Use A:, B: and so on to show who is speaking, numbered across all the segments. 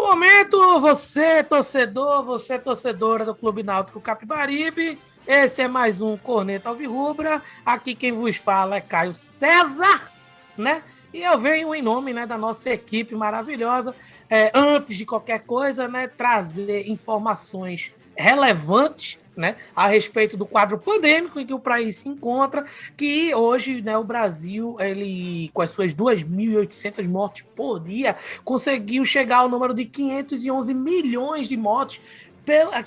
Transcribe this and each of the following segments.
A: momento, você torcedora do Clube Náutico Capibaribe. Esse é mais um Corneta Alvirrubra. Aqui quem vos fala é Caio César, né? E eu venho em nome, né, da nossa equipe maravilhosa. Antes de qualquer coisa, né, trazer informações relevantes, né, a respeito do quadro pandêmico em que o país se encontra, que hoje, né, o Brasil, ele, com as suas 2.800 mortes por dia, conseguiu chegar ao número de 511 milhões de mortes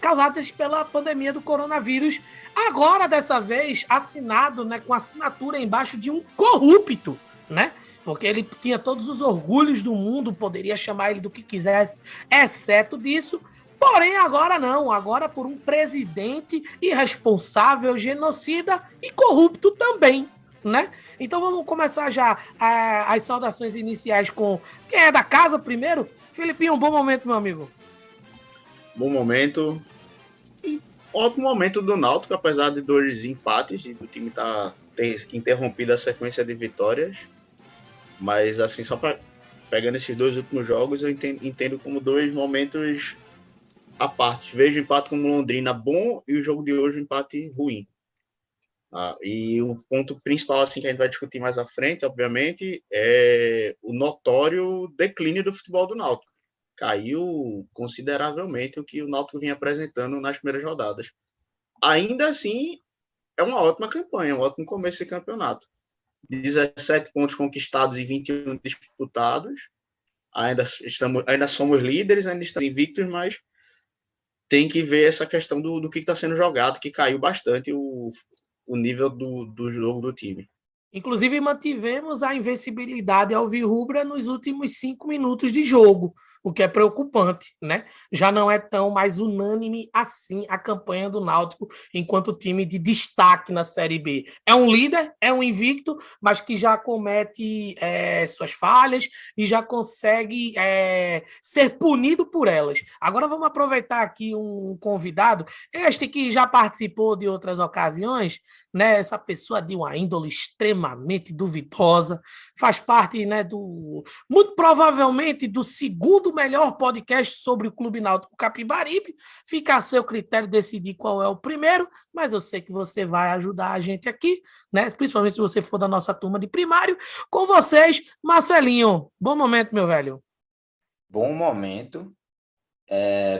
A: causadas pela pandemia do coronavírus. Agora, dessa vez, assinado, né, com assinatura embaixo de um corrupto, né? Porque ele tinha todos os orgulhos do mundo, poderia chamar ele do que quisesse, exceto disso. Porém, agora não. Agora por um presidente irresponsável, genocida e corrupto também, né? Então vamos começar já as saudações iniciais com quem é da casa primeiro. Filipinho, um bom momento, meu amigo.
B: Bom momento. E ótimo momento do Náutico, apesar de 2 empates e o time ter interrompido a sequência de vitórias. Mas, assim, só pegando esses 2 últimos jogos, eu entendo como 2 momentos à parte. Vejo o empate como Londrina bom e o jogo de hoje o empate ruim. E o ponto principal, assim, que a gente vai discutir mais à frente, obviamente, é o notório declínio do futebol do Náutico. Caiu consideravelmente o que o Náutico vinha apresentando nas primeiras rodadas. Ainda assim, é uma ótima campanha, um ótimo começo de campeonato. 17 pontos conquistados e 21 disputados. Ainda somos líderes, ainda estamos invictos, mas tem que ver essa questão do que está sendo jogado, que caiu bastante o nível do jogo do time.
A: Inclusive, mantivemos a invencibilidade alvirrubra nos últimos 5 minutos de jogo, o que é preocupante, né? Já não é tão mais unânime assim a campanha do Náutico enquanto time de destaque na Série B. É um líder, é um invicto, mas que já comete suas falhas e já consegue ser punido por elas. Agora vamos aproveitar aqui um convidado, este que já participou de outras ocasiões, né? Essa pessoa de uma índole extremamente duvidosa, faz parte, né, muito provavelmente do segundo melhor podcast sobre o Clube Náutico Capibaribe. Fica a seu critério decidir qual é o primeiro, mas eu sei que você vai ajudar a gente aqui, né? Principalmente se você for da nossa turma de primário. Com vocês, Marcelinho. Bom momento, meu velho.
C: Bom momento,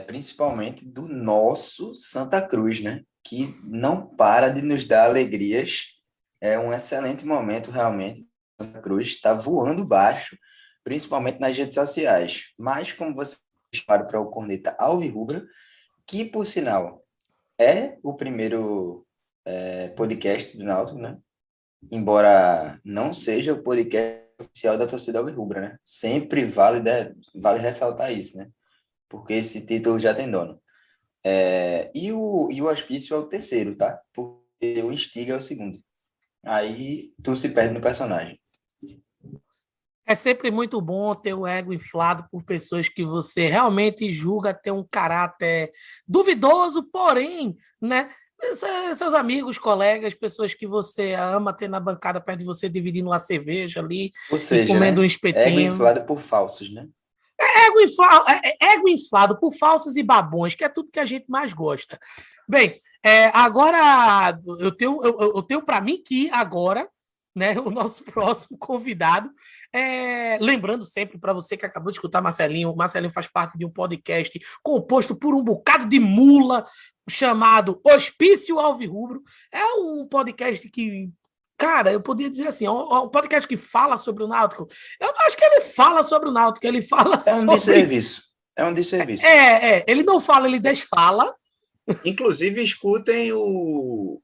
C: principalmente do nosso Santa Cruz, né? Que não para de nos dar alegrias. É um excelente momento, realmente. Santa Cruz está voando baixo, principalmente nas redes sociais. Mas, como você disparou para o Corneta Alvirrubra, que, por sinal, é o primeiro podcast do Náutico, né? Embora não seja o podcast oficial da torcida Alvirrubra, né? Sempre vale ressaltar isso, né? Porque esse título já tem dono. E o Hospício é o terceiro, tá? Porque o Instiga é o segundo. Aí tu se perde no personagem.
A: É sempre muito bom ter o ego inflado por pessoas que você realmente julga ter um caráter duvidoso, porém, né? Seus amigos, colegas, pessoas que você ama ter na bancada perto de você, dividindo uma cerveja ali,
C: ou seja,
A: e comendo, né, um
C: Ego
A: espetinho.
C: inflado por falsos, né?
A: Ego inflado por falsos e babões, que é tudo que a gente mais gosta. Bem, agora eu tenho para mim que agora, né, o nosso próximo convidado, lembrando sempre para você que acabou de escutar Marcelinho, o Marcelinho faz parte de um podcast composto por um bocado de mula chamado Hospício Alvirrubro. É um podcast que, cara, eu poderia dizer assim, um podcast que fala sobre o Náutico. Eu não acho que ele fala sobre o Náutico, ele fala sobre...
C: desserviço. É um desserviço.
A: Ele não fala, ele desfala.
B: Inclusive, escutem o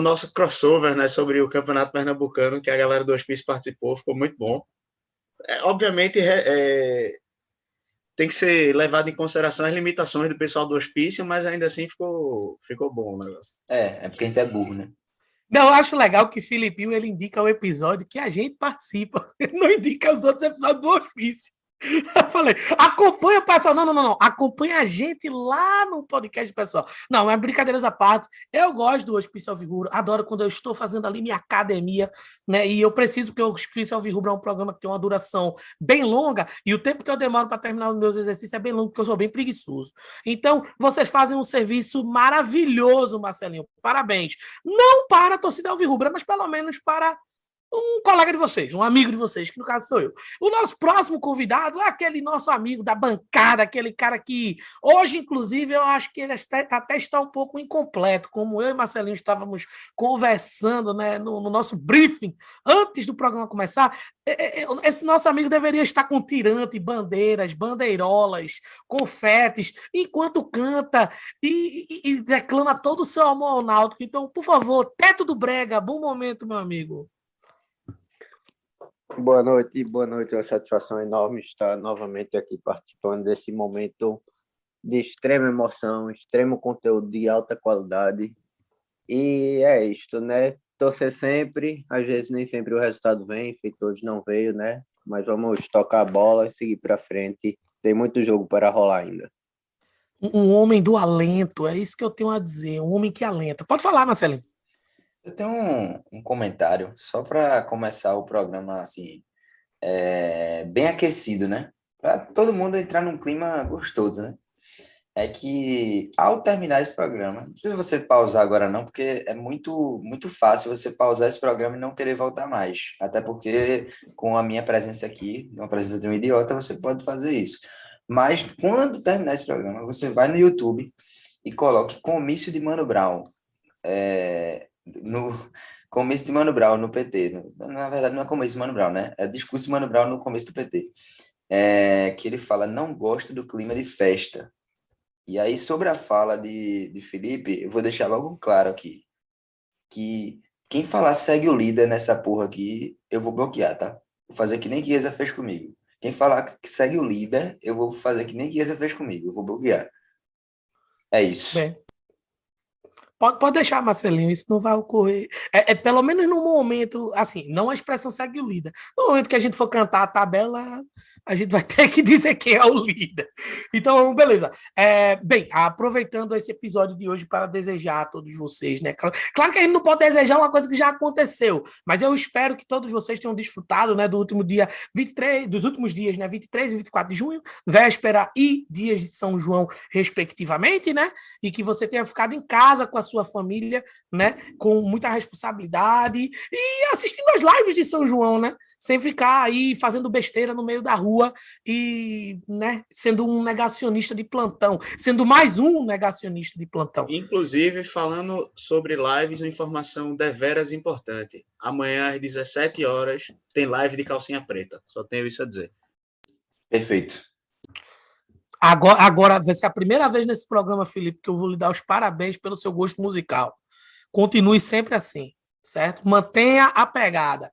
B: nosso crossover, né, sobre o Campeonato Pernambucano, que a galera do Hospício participou, ficou muito bom. Obviamente, tem que ser levado em consideração as limitações do pessoal do Hospício, mas ainda assim ficou bom o negócio.
C: É porque a gente é burro, né?
A: Não, eu acho legal que o Filipinho ele indica o episódio que a gente participa. Ele não indica os outros episódios do Hospício. Eu falei, acompanha o pessoal. Não, não, não, não. Acompanha a gente lá no podcast, pessoal. Não, é brincadeiras à parte. Eu gosto do Hospício Alvirrubro. Adoro quando eu estou fazendo ali minha academia, né? E eu preciso, porque o Hospício Alvirrubro é um programa que tem uma duração bem longa e o tempo que eu demoro para terminar os meus exercícios é bem longo, porque eu sou bem preguiçoso. Então, vocês fazem um serviço maravilhoso, Marcelinho. Parabéns. Não para a torcida Alvirrubra, mas pelo menos para um colega de vocês, um amigo de vocês, que no caso sou eu. O nosso próximo convidado é aquele nosso amigo da bancada, aquele cara que hoje, inclusive, eu acho que ele até está um pouco incompleto, como eu e Marcelinho estávamos conversando, né, no nosso briefing, antes do programa começar. Esse nosso amigo deveria estar com tirante, bandeiras, bandeirolas, confetes, enquanto canta e declama todo o seu amor ao Náutico. Então, por favor, Teto do Brega, bom momento, meu amigo.
D: Boa noite. É uma satisfação enorme estar novamente aqui participando desse momento de extrema emoção, extremo conteúdo de alta qualidade. E é isto, né? Torcer sempre, às vezes nem sempre o resultado vem, feito hoje não veio, né? Mas vamos tocar a bola e seguir para frente. Tem muito jogo para rolar ainda.
A: Um homem do alento, é isso que eu tenho a dizer, um homem que alenta. Pode falar, Marcelinho.
C: Eu tenho um comentário, só para começar o programa, assim, bem aquecido, né? Para todo mundo entrar num clima gostoso, né? É que, ao terminar esse programa, não precisa você pausar agora não, porque é muito, muito fácil você pausar esse programa e não querer voltar mais. Até porque, com a minha presença aqui, uma presença de um idiota, você pode fazer isso. Mas, quando terminar esse programa, você vai no YouTube e coloque Comício de Mano Brown. No começo de Mano Brown no PT. Na verdade, não é começo de Mano Brown, né? É discurso de Mano Brown no começo do PT. Que ele fala, não gosto do clima de festa. E aí, sobre a fala de Felipe, eu vou deixar logo claro aqui, que quem falar segue o líder nessa porra aqui, eu vou bloquear, tá? Vou fazer que nem Chiesa fez comigo. Quem falar que segue o líder, eu vou fazer que nem Chiesa fez comigo, eu vou bloquear. É isso.
A: Bem, pode deixar, Marcelinho, isso não vai ocorrer. Pelo menos no momento, assim, não a expressão segue o líder. No momento que a gente for cantar a tabela, a gente vai ter que dizer quem é o líder. Então, beleza. Bem, aproveitando esse episódio de hoje para desejar a todos vocês, né? Claro que a gente não pode desejar uma coisa que já aconteceu, mas eu espero que todos vocês tenham desfrutado, né, do último dia 23, dos últimos dias, né, 23 e 24 de junho, véspera e dias de São João, respectivamente, né? E que você tenha ficado em casa com a sua família, né, com muita responsabilidade e assistindo as lives de São João, né? Sem ficar aí fazendo besteira no meio da rua e, né, sendo um negacionista de plantão, sendo mais um negacionista de plantão.
B: Inclusive, falando sobre lives, uma informação deveras importante. Amanhã, às 17 horas, tem live de calcinha preta. Só tenho isso a dizer.
C: Perfeito.
A: Agora vai ser a primeira vez nesse programa, Felipe, que eu vou lhe dar os parabéns pelo seu gosto musical. Continue sempre assim, certo? Mantenha a pegada.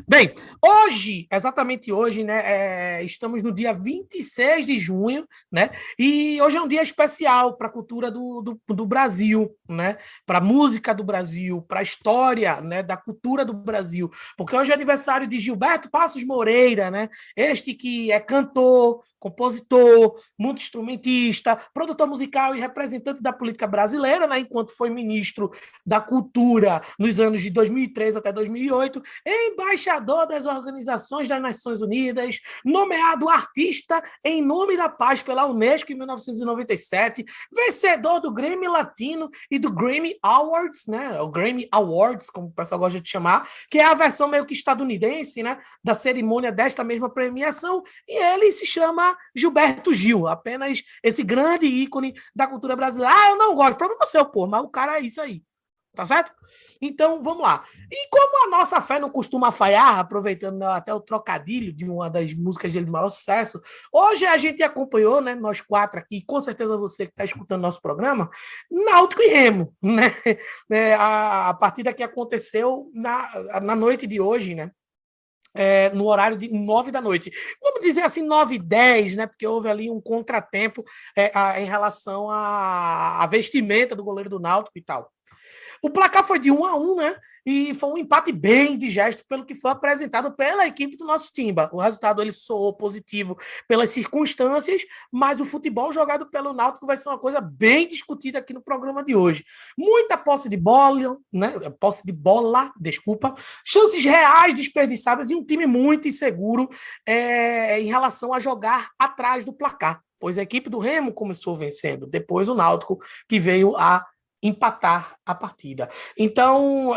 A: Bem, hoje, exatamente hoje, né, estamos no dia 26 de junho, né, e hoje é um dia especial para a cultura do Brasil, né, para a música do Brasil, para a história, né, da cultura do Brasil, porque hoje é aniversário de Gilberto Passos Moreira, né, este que é cantor, compositor, multi-instrumentista, produtor musical e representante da política brasileira, né, enquanto foi ministro da Cultura nos anos de 2003 até 2008, embaixador das Organizações das Nações Unidas, nomeado artista em nome da paz pela Unesco em 1997, vencedor do Grammy Latino e do Grammy Awards, né, o Grammy Awards, como o pessoal gosta de chamar, que é a versão meio que estadunidense, né, da cerimônia desta mesma premiação, e ele se chama Gilberto Gil, apenas esse grande ícone da cultura brasileira. Ah, eu não gosto, problema seu, pô, mas o cara é isso aí. Tá certo? Então, vamos lá. E como a nossa fé não costuma falhar, aproveitando até o trocadilho de uma das músicas dele de maior sucesso, hoje a gente acompanhou, né, nós quatro aqui, com certeza você que está escutando nosso programa, Náutico e Remo, né? A partida que aconteceu na noite de hoje, né? No horário de 9 da noite. Vamos dizer assim, 9h10, né? Porque houve ali um contratempo em relação à vestimenta do goleiro do Náutico e tal. O placar foi de 1-1, né? E foi um empate bem indigesto pelo que foi apresentado pela equipe do nosso Timba. O resultado ele soou positivo pelas circunstâncias, mas o futebol jogado pelo Náutico vai ser uma coisa bem discutida aqui no programa de hoje. Muita posse de bola, né? Posse de bola, desculpa. Chances reais desperdiçadas e um time muito inseguro em relação a jogar atrás do placar. Pois a equipe do Remo começou vencendo. Depois o Náutico que veio a empatar a partida. Então,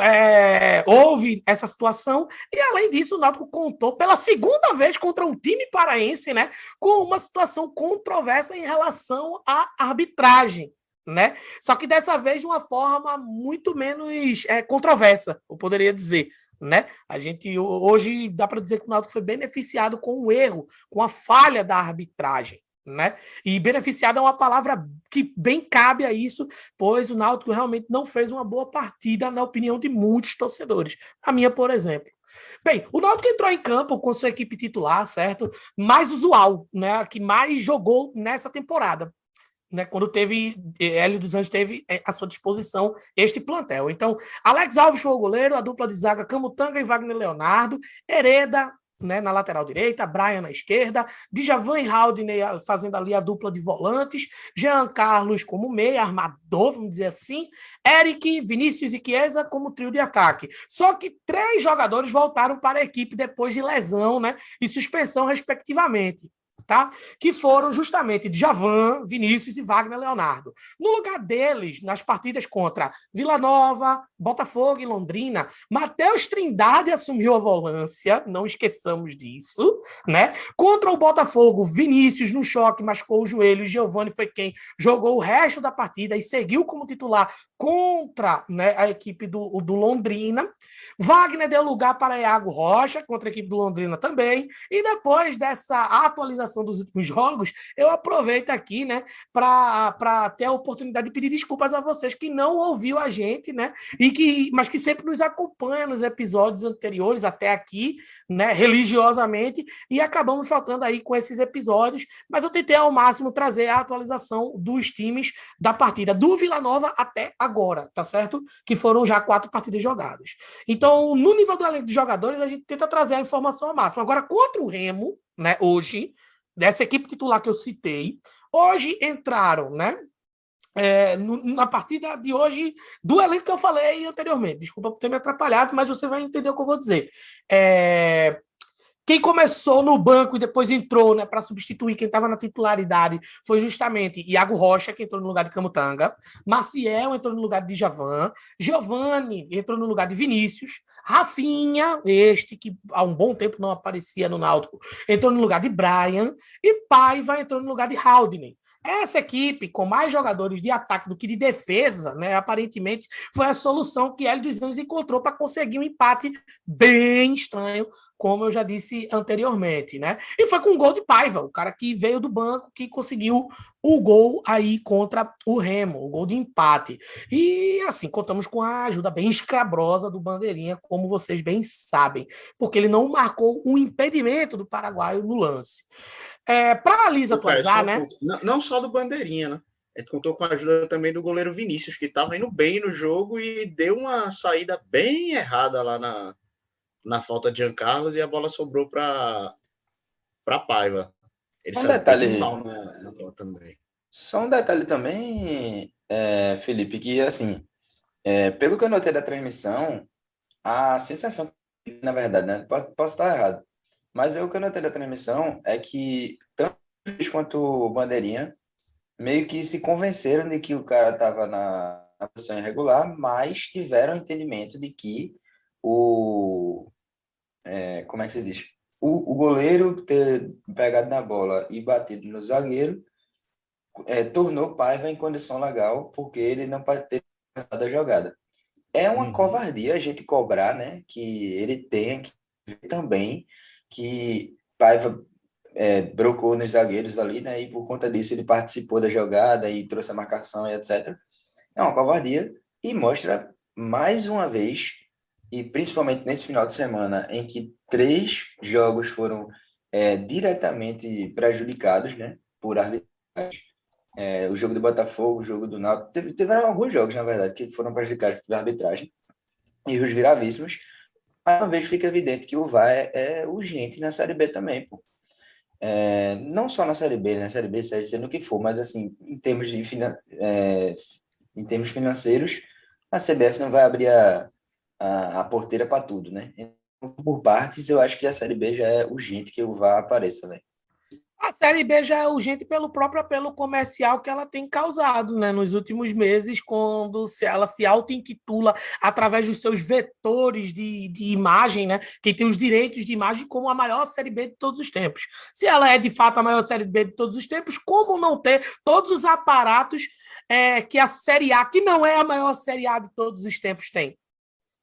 A: houve essa situação e, além disso, o Náutico contou pela segunda vez contra um time paraense, né, com uma situação controversa em relação à arbitragem, né? Só que dessa vez de uma forma muito menos controversa, eu poderia dizer. Né? A gente hoje dá para dizer que o Náutico foi beneficiado com o erro, com a falha da arbitragem. Né? E beneficiado é uma palavra que bem cabe a isso, pois o Náutico realmente não fez uma boa partida, na opinião de muitos torcedores. A minha, por exemplo. Bem, o Náutico entrou em campo com sua equipe titular, certo? Mais usual, né? A que mais jogou nessa temporada. Né, quando Hélio dos Anjos teve à sua disposição este plantel. Então, Alex Alves foi o goleiro, a dupla de zaga Camutanga e Wagner Leonardo, Hereda, né, na lateral direita, Brian na esquerda, Djavan e Haldney fazendo ali a dupla de volantes, Jean Carlos como meia, armador, vamos dizer assim, Eric, Vinícius e Chiesa como trio de ataque. Só que 3 jogadores voltaram para a equipe depois de lesão, né, e suspensão, respectivamente. Tá? Que foram justamente Djavan, Vinícius e Wagner Leonardo. No lugar deles, nas partidas contra Vila Nova, Botafogo e Londrina, Matheus Trindade assumiu a volância, não esqueçamos disso, né? Contra o Botafogo, Vinícius, no choque, machucou o joelho, e Giovani foi quem jogou o resto da partida e seguiu como titular contra, né, a equipe do Londrina. Wagner deu lugar para Iago Rocha, contra a equipe do Londrina também, e depois dessa atualização dos últimos jogos, eu aproveito aqui, né, para ter a oportunidade de pedir desculpas a vocês que não ouviu a gente, né, mas que sempre nos acompanha nos episódios anteriores até aqui, né, religiosamente, e acabamos faltando aí com esses episódios, mas eu tentei ao máximo trazer a atualização dos times da partida do Vila Nova até agora, tá certo? Que foram já 4 partidas jogadas. Então, no nível do elenco de jogadores, a gente tenta trazer a informação ao máximo. Agora, contra o Remo, né, hoje, dessa equipe titular que eu citei, hoje entraram, né, na partida de hoje, do elenco que eu falei anteriormente. Desculpa por ter me atrapalhado, mas você vai entender o que eu vou dizer. Quem começou no banco e depois entrou, né, para substituir quem estava na titularidade foi justamente Iago Rocha, que entrou no lugar de Camutanga, Maciel entrou no lugar de Djavan, Giovani entrou no lugar de Vinícius, Rafinha, este que há um bom tempo não aparecia no Náutico, entrou no lugar de Brian, e Paiva entrou no lugar de Haldney. Essa equipe, com mais jogadores de ataque do que de defesa, né, aparentemente foi a solução que Hélio dos Anjos encontrou para conseguir um empate bem estranho, como eu já disse anteriormente, né? E foi com o gol de Paiva, o cara que veio do banco, que conseguiu o gol aí contra o Remo, o gol de empate. E, assim, contamos com a ajuda bem escabrosa do Bandeirinha, como vocês bem sabem, porque ele não marcou um impedimento do paraguaio no lance. Para a Lisa atualizar, né?
B: Não só do Bandeirinha, né? A gente contou com a ajuda também do goleiro Vinícius, que estava indo bem no jogo e deu uma saída bem errada lá na falta de Giancarlo, e a bola sobrou para Paiva. Ele
C: um detalhe,
B: mal na bola também.
C: Só um detalhe também, Felipe, que assim, pelo que eu notei da transmissão, a sensação, na verdade, né? Posso estar errado, mas o que eu notei da transmissão é que tanto o Luiz quanto o Bandeirinha meio que se convenceram de que o cara estava na posição irregular, mas tiveram entendimento de que como é que se diz? O goleiro ter pegado na bola e batido no zagueiro tornou Paiva em condição legal, porque ele não pode ter passado a jogada. É uma covardia a gente cobrar, né? Que ele tenha que ver também que Paiva brocou nos zagueiros ali, né? E por conta disso ele participou da jogada e trouxe a marcação e etc. É uma covardia e mostra mais uma vez, e principalmente nesse final de semana, em que 3 jogos foram diretamente prejudicados, né, por arbitragem, O jogo do Botafogo, o jogo do Náutico, tiveram alguns jogos, na verdade, que foram prejudicados pela arbitragem, erros gravíssimos. Mais uma vez fica evidente que o VAR é urgente na Série B também, pô. Não só na Série B, na Série B, Série C, no que for, mas assim, em termos em termos financeiros, a CBF não vai abrir a porteira para tudo, né? Então, por partes, eu acho que a Série B já é urgente que o VAR apareça, velho.
A: A Série B já é urgente pelo próprio apelo comercial que ela tem causado, né, nos últimos meses, quando ela se auto-intitula através dos seus vetores de imagem, né, que tem os direitos de imagem como a maior Série B de todos os tempos. Se ela é de fato a maior Série B de todos os tempos, como não ter todos os aparatos que a Série A, que não é a maior Série A de todos os tempos, tem?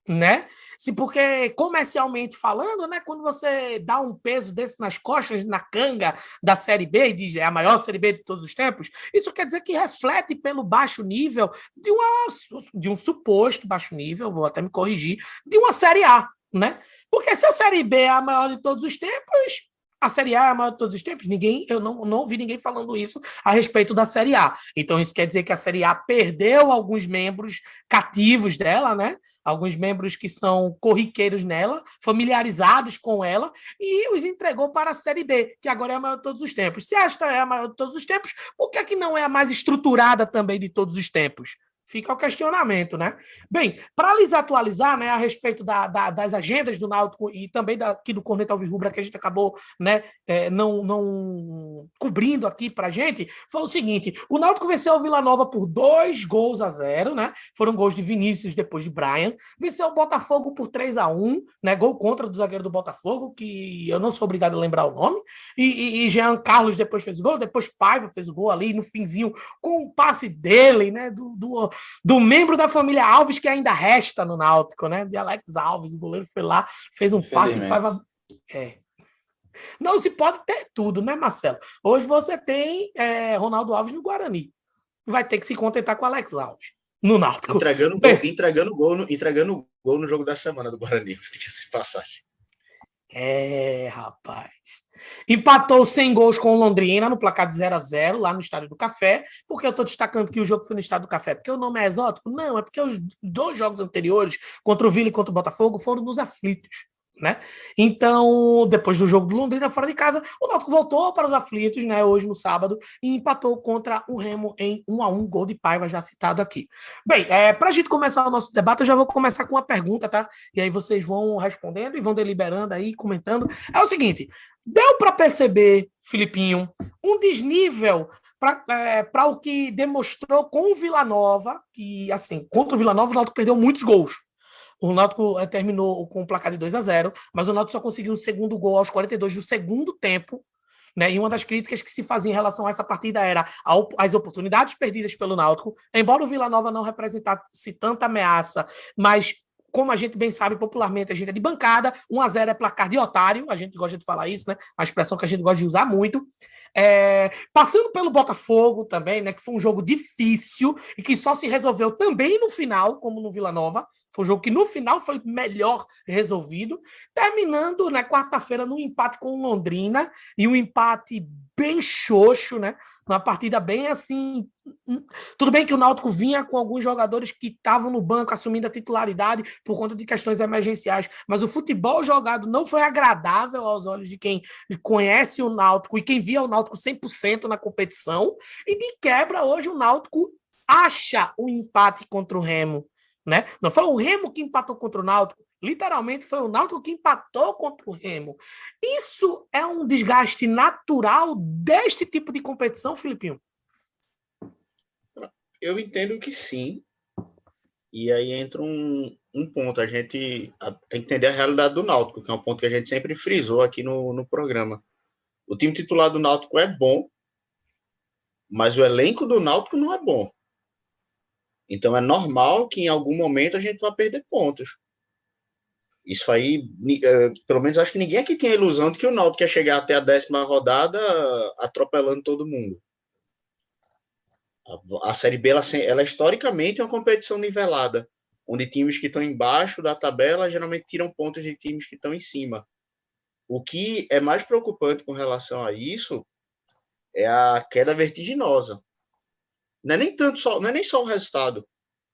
A: Né? Porque comercialmente falando, né, quando você dá um peso desse nas costas, na canga da Série B e diz é a maior Série B de todos os tempos, isso quer dizer que reflete pelo baixo nível de um suposto baixo nível, vou até me corrigir, de uma Série A, né? Porque se a Série B é a maior de todos os tempos, a Série A é a maior de todos os tempos? Eu não ouvi ninguém falando isso a respeito da Série A. Então, isso quer dizer que a Série A perdeu alguns membros cativos dela, né? Alguns membros que são corriqueiros nela, familiarizados com ela, e os entregou para a Série B, que agora é a maior de todos os tempos. Se esta é a maior de todos os tempos, por que é que não é a mais estruturada também de todos os tempos? Fica o questionamento, né? Bem, para lhes atualizar, né, a respeito das agendas do Náutico e também aqui do Corneta Alvirrubra, que a gente acabou, né, não cobrindo aqui para a gente, foi o seguinte: o Náutico venceu o Vila Nova por 2-0, né? Foram gols de Vinícius depois de Brian. Venceu o Botafogo por 3-1, né? Gol contra do zagueiro do Botafogo, que eu não sou obrigado a lembrar o nome. E Jean Carlos depois fez o gol, depois Paiva fez o gol ali no finzinho com o passe dele, né? Do membro da família Alves que ainda resta no Náutico, né? De Alex Alves, o goleiro foi lá, fez um passe e Paiva. Não se pode ter tudo, né, Marcelo? Hoje você tem Ronaldo Alves no Guarani. Vai ter que se contentar com Alex Alves no Náutico.
B: Entregando gol no jogo da semana do Guarani, se passagem.
A: Rapaz. Empatou 100 gols com o Londrina no placar de 0-0 lá no Estádio do Café. Por que eu estou destacando que o jogo foi no Estádio do Café? Porque o nome é exótico? Não, é porque os 2 jogos anteriores, contra o Vila e contra o Botafogo, foram nos aflitos, né? Então, depois do jogo do Londrina fora de casa, o Náutico voltou para os aflitos, né, hoje no sábado, e empatou contra o Remo em 1-1, gol de Paiva já citado aqui. Bem, para a gente começar o nosso debate, eu já vou começar com uma pergunta, tá? E aí vocês vão respondendo e vão deliberando aí, comentando. É o seguinte: deu para perceber, Filipinho, um desnível para o que demonstrou com o Vila Nova, que, assim, contra o Vila Nova, o Náutico perdeu muitos gols. O Náutico terminou com o placar de 2-0, mas o Náutico só conseguiu um segundo gol aos 42 do segundo tempo, né? E uma das críticas que se fazia em relação a essa partida era as oportunidades perdidas pelo Náutico, embora o Vila Nova não representasse tanta ameaça, mas como a gente bem sabe popularmente, a gente é de bancada, 1-0 é placar de otário, a gente gosta de falar isso, né? Uma expressão que a gente gosta de usar muito. Passando pelo Botafogo também, né? Que foi um jogo difícil e que só se resolveu também no final, como no Vila Nova. Foi um jogo que no final foi melhor resolvido, terminando na quarta-feira no empate com o Londrina, e um empate bem xoxo, né? Uma partida bem assim. Tudo bem que o Náutico vinha com alguns jogadores que estavam no banco assumindo a titularidade por conta de questões emergenciais, mas o futebol jogado não foi agradável aos olhos de quem conhece o Náutico e quem via o Náutico 100% na competição, e de quebra hoje o Náutico acha o empate contra o Remo. Né? Não foi o Remo que empatou contra o Náutico, literalmente foi o Náutico que empatou contra o Remo. Isso é um desgaste natural deste tipo de competição, Filipinho?
B: Eu entendo que sim. E aí entra um ponto. A gente tem que entender a realidade do Náutico, que é um ponto que a gente sempre frisou aqui no programa. O time titular do Náutico é bom, mas o elenco do Náutico não é bom. Então é normal que em algum momento a gente vá perder pontos. Isso aí, pelo menos acho que ninguém aqui tem a ilusão de que o Náutico quer chegar até a 10ª rodada atropelando todo mundo. A Série B, ela historicamente é uma competição nivelada, onde times que estão embaixo da tabela geralmente tiram pontos de times que estão em cima. O que é mais preocupante com relação a isso é a queda vertiginosa. Não é nem tanto só, não é nem só o resultado.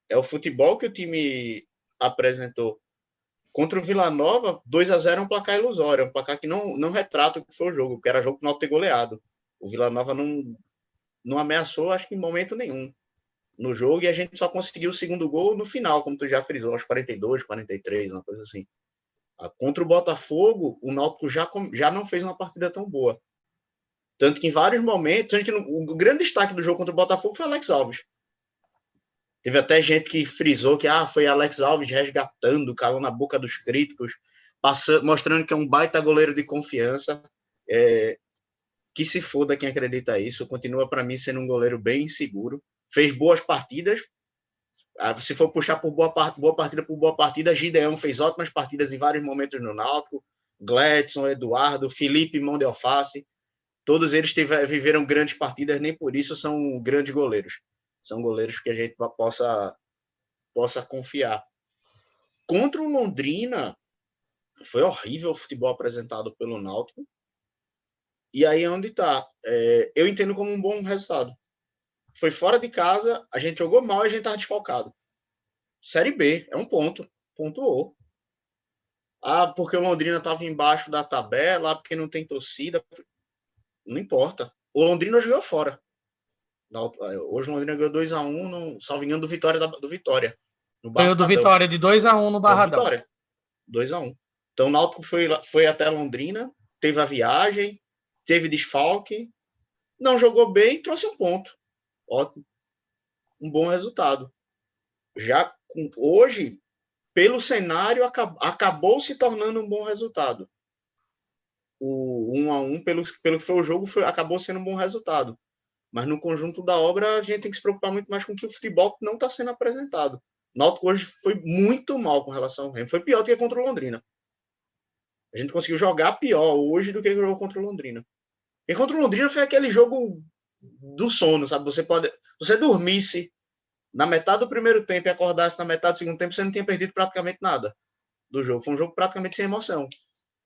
B: É o futebol que o time apresentou. Contra o Vila Nova, 2-0 é um placar ilusório, é um placar que não retrata o que foi o jogo, porque era jogo que não ter goleado. O Vila Nova não ameaçou, acho que em momento nenhum no jogo, e a gente só conseguiu o segundo gol no final, como tu já frisou, aos 42, 43, uma coisa assim. Contra o Botafogo, o Náutico já não fez uma partida tão boa. Tanto que em vários momentos, tanto que o grande destaque do jogo contra o Botafogo foi Alex Alves. Teve até gente que frisou que foi Alex Alves resgatando, calou na boca dos críticos, mostrando que é um baita goleiro de confiança. Que se foda quem acredita isso. Continua, para mim, sendo um goleiro bem seguro. Fez boas partidas. Se for puxar por boa partida, Gideão fez ótimas partidas em vários momentos no Náutico. Gladson, Eduardo, Felipe, Mão de Alface. Todos eles viveram grandes partidas, nem por isso são grandes goleiros. São goleiros que a gente possa confiar. Contra o Londrina, foi horrível o futebol apresentado pelo Náutico. E aí é onde está. Eu entendo como um bom resultado. Foi fora de casa, a gente jogou mal e a gente estava desfalcado. Série B, é um ponto. Pontuou. Porque o Londrina estava embaixo da tabela, porque não tem torcida. Não importa. O Londrina jogou fora. Hoje o Londrina ganhou 2-1, salvo engano, do Vitória.
A: Ganhou do Vitória de 2-1 no Barradão.
B: Vitória, 2-1. Então o Náutico foi até Londrina, teve a viagem, teve desfalque, não jogou bem, trouxe um ponto. Ótimo. Um bom resultado. Já hoje, pelo cenário, acabou se tornando um bom resultado. O 1-1, pelo que foi o jogo, acabou sendo um bom resultado. Mas no conjunto da obra, a gente tem que se preocupar muito mais com que o futebol não está sendo apresentado. O Náutico hoje foi muito mal com relação ao Remo. Foi pior do que contra o Londrina. A gente conseguiu jogar pior hoje do que jogou contra o Londrina. E contra o Londrina foi aquele jogo do sono, sabe? Se você dormisse na metade do primeiro tempo e acordasse na metade do segundo tempo, você não tinha perdido praticamente nada do jogo. Foi um jogo praticamente sem emoção.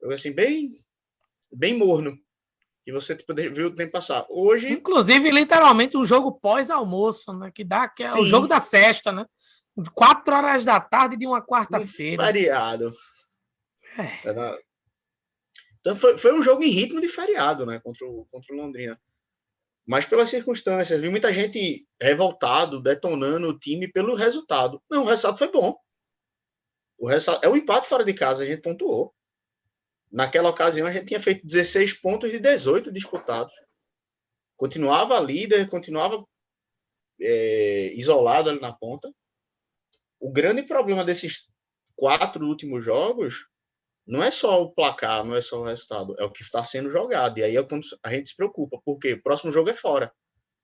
B: Jogo assim, bem morno. E você viu o tempo passar. Hoje...
A: Inclusive, literalmente, um jogo pós-almoço, né? Que dá que é o jogo da sexta, né? 4 horas da tarde de uma quarta-feira.
B: Feriado. Então, foi um jogo em ritmo de feriado, né? Contra o Londrina. Mas pelas circunstâncias. Vi muita gente revoltado, detonando o time pelo resultado. Não, o resultado foi bom. É um empate fora de casa, a gente pontuou. Naquela ocasião, a gente tinha feito 16 pontos de 18 disputados. Continuava líder, continuava isolado ali na ponta. O grande problema desses 4 últimos jogos não é só o placar, não é só o resultado, é o que está sendo jogado. E aí é quando a gente se preocupa, porque o próximo jogo é fora.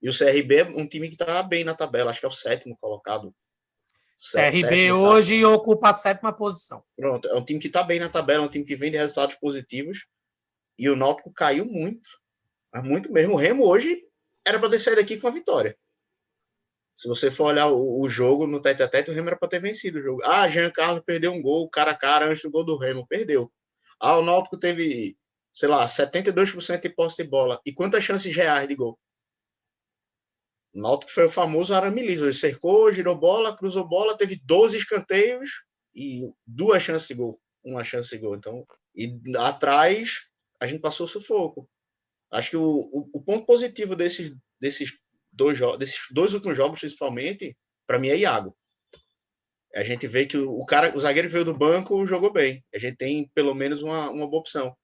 B: E o CRB é um time que está bem na tabela, acho que é o 7º colocado.
A: CRB hoje ocupa a 7ª posição.
B: Pronto, é um time que está bem na tabela, é um time que vem de resultados positivos. E o Náutico caiu muito. Mas muito mesmo. O Remo hoje era para ter saído daqui com a vitória. Se você for olhar o jogo no tete-a-tete, o Remo era para ter vencido o jogo. Jean Carlos perdeu um gol, cara a cara, antes do gol do Remo. Perdeu. O Náutico teve, 72% de posse de bola. E quantas chances reais de gol? O Náutico foi o famoso arame liso. Ele cercou, girou bola, cruzou bola, teve 12 escanteios e 2 chances de gol. 1 chance de gol. Então, e atrás, a gente passou sufoco. Acho que o ponto positivo desses 2 últimos jogos, principalmente, para mim é Iago. A gente vê que o zagueiro que veio do banco jogou bem. A gente tem pelo menos uma boa opção.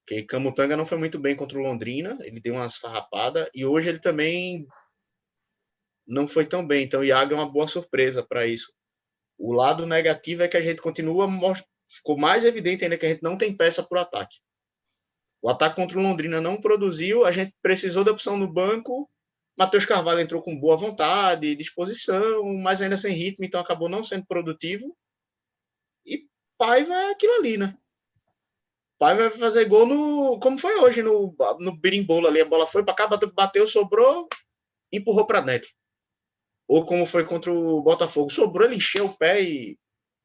B: Porque Camutanga não foi muito bem contra o Londrina, ele deu umas farrapadas, e hoje ele também não foi tão bem. Então o Iago é uma boa surpresa para isso. O lado negativo é que a gente ficou mais evidente ainda que a gente não tem peça por ataque. O ataque contra o Londrina não produziu, a gente precisou da opção no banco. Matheus Carvalho entrou com boa vontade, disposição, mas ainda sem ritmo, então acabou não sendo produtivo. E Paiva é aquilo ali, né? Paiva vai fazer gol como foi hoje, no berimbolo ali. A bola foi para cá, bateu, sobrou, empurrou para dentro. Ou como foi contra o Botafogo. Sobrou, ele encheu o pé e...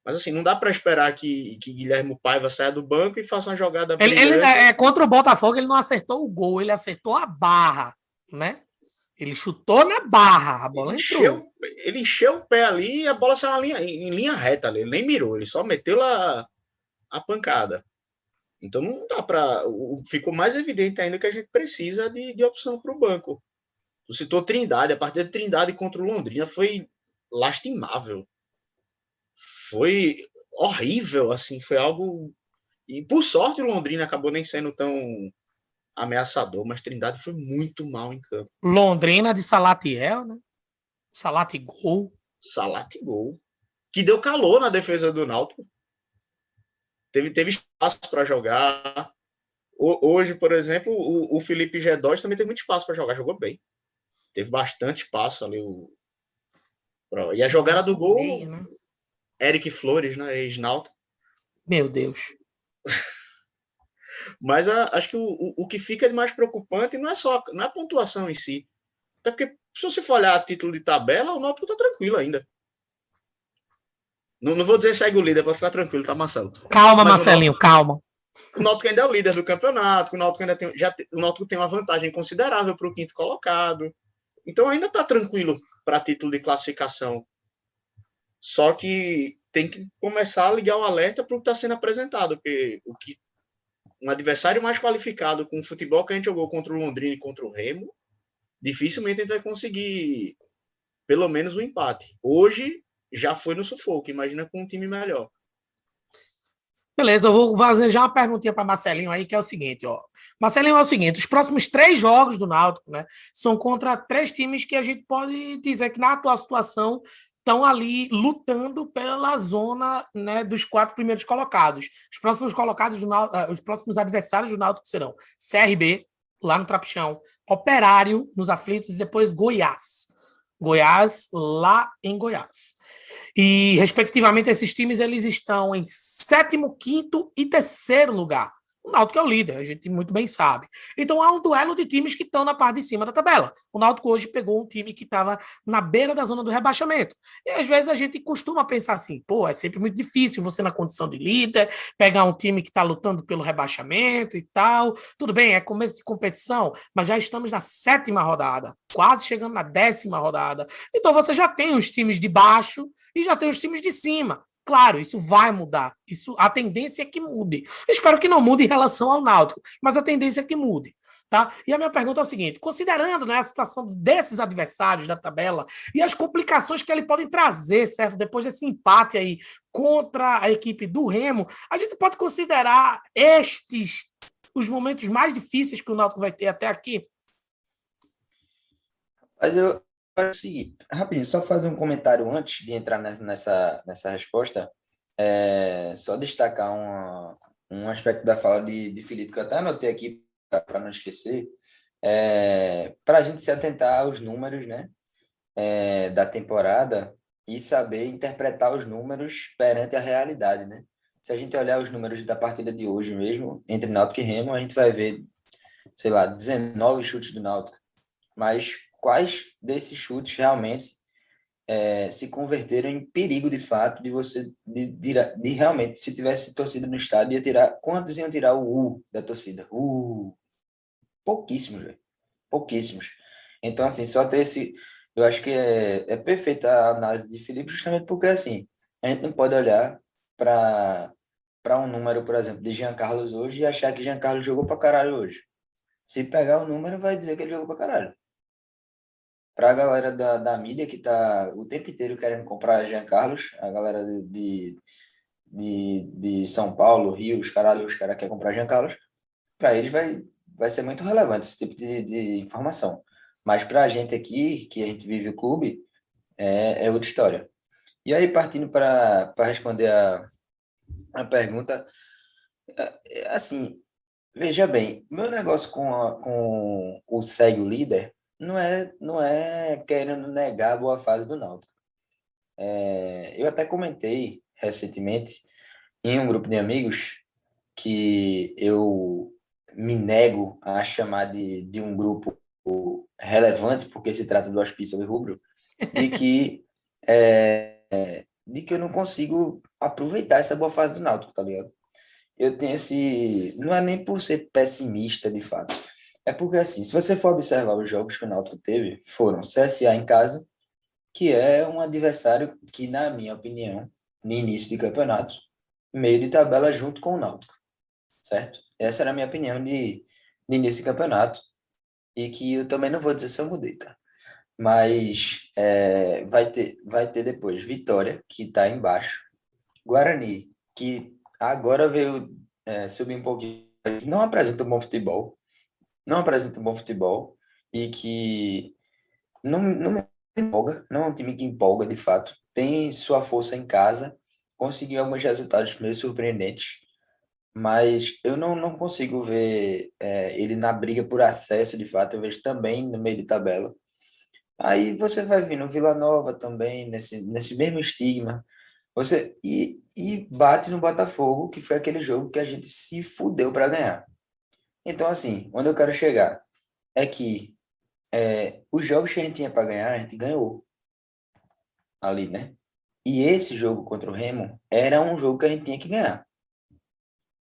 B: Mas assim, não dá para esperar que Guilherme Paiva saia do banco e faça uma jogada...
A: Ele contra o Botafogo, ele não acertou o gol, ele acertou a barra, né? Ele chutou na barra, a bola entrou.
B: Ele encheu o pé ali e a bola saiu em linha reta ali. Ele nem mirou, ele só meteu lá a pancada. Então não dá para. Ficou mais evidente ainda que a gente precisa de opção para o banco. Tu citou Trindade, a partida de Trindade contra o Londrina foi lastimável. Foi horrível, assim, foi algo. E por sorte o Londrina acabou nem sendo tão ameaçador, mas Trindade foi muito mal em campo.
A: Londrina de Salatiel, né? Salatigol.
B: Gol. Que deu calor na defesa do Náutico. Teve espaço para jogar. Hoje, por exemplo, o Felipe G2 também teve muito espaço para jogar, jogou bem. Teve bastante espaço ali. E a jogada do gol,
A: Meia, né?
B: Eric Flores, né, ex-Náutico.
A: Meu Deus.
B: Mas acho que o que fica de mais preocupante não é a pontuação em si. Até porque, se você for olhar a título de tabela, o Náutico tá tranquilo ainda. Não vou dizer segue o líder, pode ficar tranquilo, tá, Marcelo?
A: Calma, mas Marcelinho, calma.
B: O Náutico ainda é o líder do campeonato, o Náutico ainda o Náutico tem uma vantagem considerável para o quinto colocado. Então ainda tá tranquilo para título de classificação. Só que tem que começar a ligar o alerta para o que está sendo apresentado, porque um adversário mais qualificado com o futebol que a gente jogou contra o Londrina e contra o Remo, dificilmente a gente vai conseguir pelo menos um empate. Hoje já foi no sufoco, imagina com um time melhor.
A: Beleza, eu vou fazer já uma perguntinha para Marcelinho aí, que é o seguinte, ó. Marcelinho, é o seguinte, os próximos 3 jogos do Náutico, né, são contra 3 times que a gente pode dizer que na atual situação estão ali lutando pela zona, né, dos 4 primeiros colocados. Os próximos colocados do Náutico, os próximos adversários do Náutico serão CRB, lá no Trapichão, Operário, nos Aflitos, e depois Goiás. Goiás, lá em Goiás. E, respectivamente, esses times eles estão em 7º, 5º e 3º lugar. O Náutico é o líder, a gente muito bem sabe. Então, há um duelo de times que estão na parte de cima da tabela. O Náutico hoje pegou um time que estava na beira da zona do rebaixamento. E, às vezes, a gente costuma pensar assim, pô, é sempre muito difícil você, na condição de líder, pegar um time que está lutando pelo rebaixamento e tal. Tudo bem, é começo de competição, mas já estamos na 7ª rodada, quase chegando na 10ª rodada. Então, você já tem os times de baixo e já tem os times de cima. Claro, isso vai mudar. A tendência é que mude. Eu espero que não mude em relação ao Náutico, mas a tendência é que mude. Tá? E a minha pergunta é o seguinte: considerando, né, a situação desses adversários da tabela e as complicações que eles podem trazer, certo? Depois desse empate aí contra a equipe do Remo, a gente pode considerar estes os momentos mais difíceis que o Náutico vai ter até aqui?
C: Mas eu acho o seguinte, rapidinho, só fazer um comentário antes de entrar nessa resposta. Só destacar um aspecto da fala de Felipe, que eu até anotei aqui para não esquecer, para a gente se atentar aos números, né, da temporada e saber interpretar os números perante a realidade, né? Se a gente olhar os números da partida de hoje mesmo, entre Náutico e Remo, a gente vai ver, sei lá, 19 chutes do Náutico. Mas quais desses chutes realmente se converteram em perigo de fato de realmente, se tivesse torcida no estádio, quantos iam tirar o da torcida? Pouquíssimos, velho. Pouquíssimos. Então, assim, só ter eu acho que é perfeita a análise de Felipe, justamente porque, assim, a gente não pode olhar para um número, por exemplo, de Jean Carlos hoje e achar que Jean Carlos jogou pra caralho hoje. Se pegar o número, vai dizer que ele jogou pra caralho. Para a galera da mídia que tá o tempo inteiro querendo comprar Jean Carlos, a galera de São Paulo, Rio, os caras querem comprar Jean Carlos, para eles vai ser muito relevante esse tipo de informação. Mas para a gente aqui, que a gente vive o clube, é outra história. E aí, partindo para responder a pergunta, assim, veja bem, meu negócio com o segue o líder não é querendo negar a boa fase do Náutico. Eu até comentei recentemente em um grupo de amigos que eu me nego a chamar de um grupo relevante, porque se trata do Hospício Rubro, de que eu não consigo aproveitar essa boa fase do Náutico, tá ligado? Eu tenho não é nem por ser pessimista de fato, É porque, assim, se você for observar os jogos que o Náutico teve, foram CSA em casa, que é um adversário que, na minha opinião, no início de campeonato, meio de tabela junto com o Náutico, certo? Essa era a minha opinião de início de campeonato, e que eu também não vou dizer se eu mudei, tá? Mas vai ter depois Vitória, que está embaixo, Guarani, que agora veio subir um pouquinho, não apresenta um bom futebol, não apresenta um bom futebol, e que não me empolga, não é um time que empolga de fato, tem sua força em casa, conseguiu alguns resultados meio surpreendentes, mas eu não consigo ver ele na briga por acesso de fato, eu vejo também no meio de tabela. Aí você vai vir no Vila Nova também, nesse mesmo estigma. E bate no Botafogo, que foi aquele jogo que a gente se fudeu para ganhar. Então, assim, onde eu quero chegar é que os jogos que a gente tinha para ganhar, a gente ganhou ali, né? E esse jogo contra o Remo era um jogo que a gente tinha que ganhar.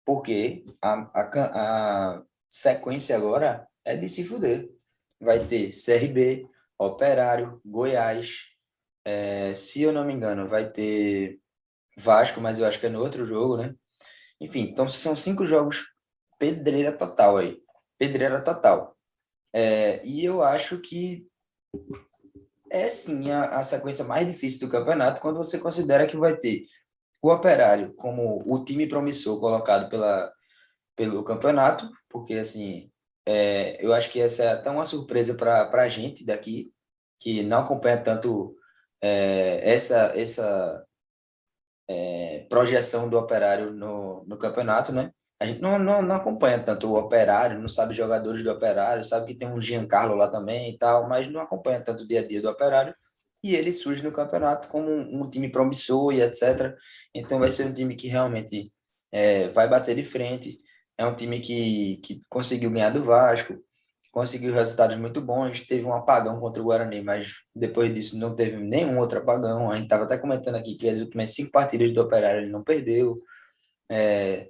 C: Porque a sequência agora é de se fuder. Vai ter CRB, Operário, Goiás. Se eu não me engano, vai ter Vasco, mas eu acho que é no outro jogo, né? Enfim, então são 5 jogos pedreira total aí. Pedreira total. E eu acho que é sim a sequência mais difícil do campeonato quando você considera que vai ter o Operário como o time promissor colocado pelo campeonato, porque assim, eu acho que essa é até uma surpresa para a gente daqui, que não acompanha tanto essa projeção do Operário no campeonato, né? A gente não acompanha tanto o Operário, não sabe jogadores do Operário, sabe que tem um Giancarlo lá também e tal, mas não acompanha tanto o dia a dia do Operário. E ele surge no campeonato como um time promissor e etc. Então vai ser um time que realmente vai bater de frente. É um time que conseguiu ganhar do Vasco, conseguiu resultados muito bons. Teve um apagão contra o Guarani, mas depois disso não teve nenhum outro apagão. A gente estava até comentando aqui que as últimas 5 partidas do Operário ele não perdeu. É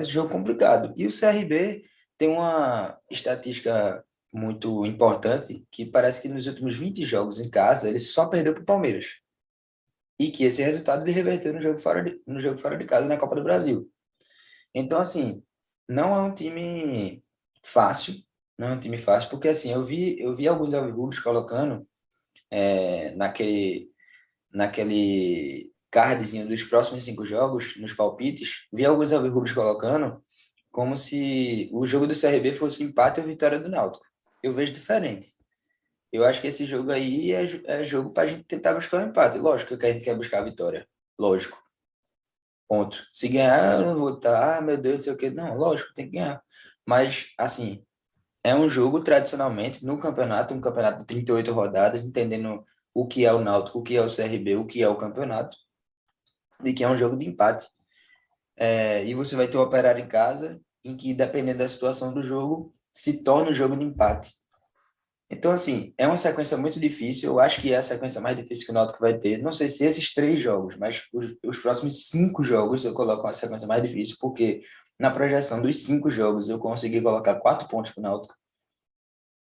C: jogo complicado. E o CRB tem uma estatística muito importante que parece que nos últimos 20 jogos em casa ele só perdeu para o Palmeiras. E que esse resultado ele reverteu no jogo fora de casa na Copa do Brasil. Então, assim, não é um time fácil, não é um time fácil, porque assim, eu vi alguns alvirrubros colocando naquele cardzinho dos próximos 5 jogos, nos palpites, vi alguns alvirrubros colocando como se o jogo do CRB fosse empate ou vitória do Náutico. Eu vejo diferente. Eu acho que esse jogo aí é jogo para a gente tentar buscar um empate. Lógico que a gente quer buscar a vitória. Lógico. Ponto. Se ganhar, eu não vou estar, meu Deus, não sei o quê. Não, lógico, tem que ganhar. Mas, assim, é um jogo, tradicionalmente, no campeonato, um campeonato de 38 rodadas, entendendo o que é o Náutico, o que é o CRB, o que é o campeonato, de que é um jogo de empate. E você vai ter o Operário em casa, em que, dependendo da situação do jogo, se torna um jogo de empate. Então, assim, é uma sequência muito difícil. Eu acho que é a sequência mais difícil que o Náutico vai ter. Não sei se esses 3 jogos, mas os próximos 5 jogos eu coloco uma sequência mais difícil, porque na projeção dos 5 jogos eu consegui colocar 4 pontos para o Náutico.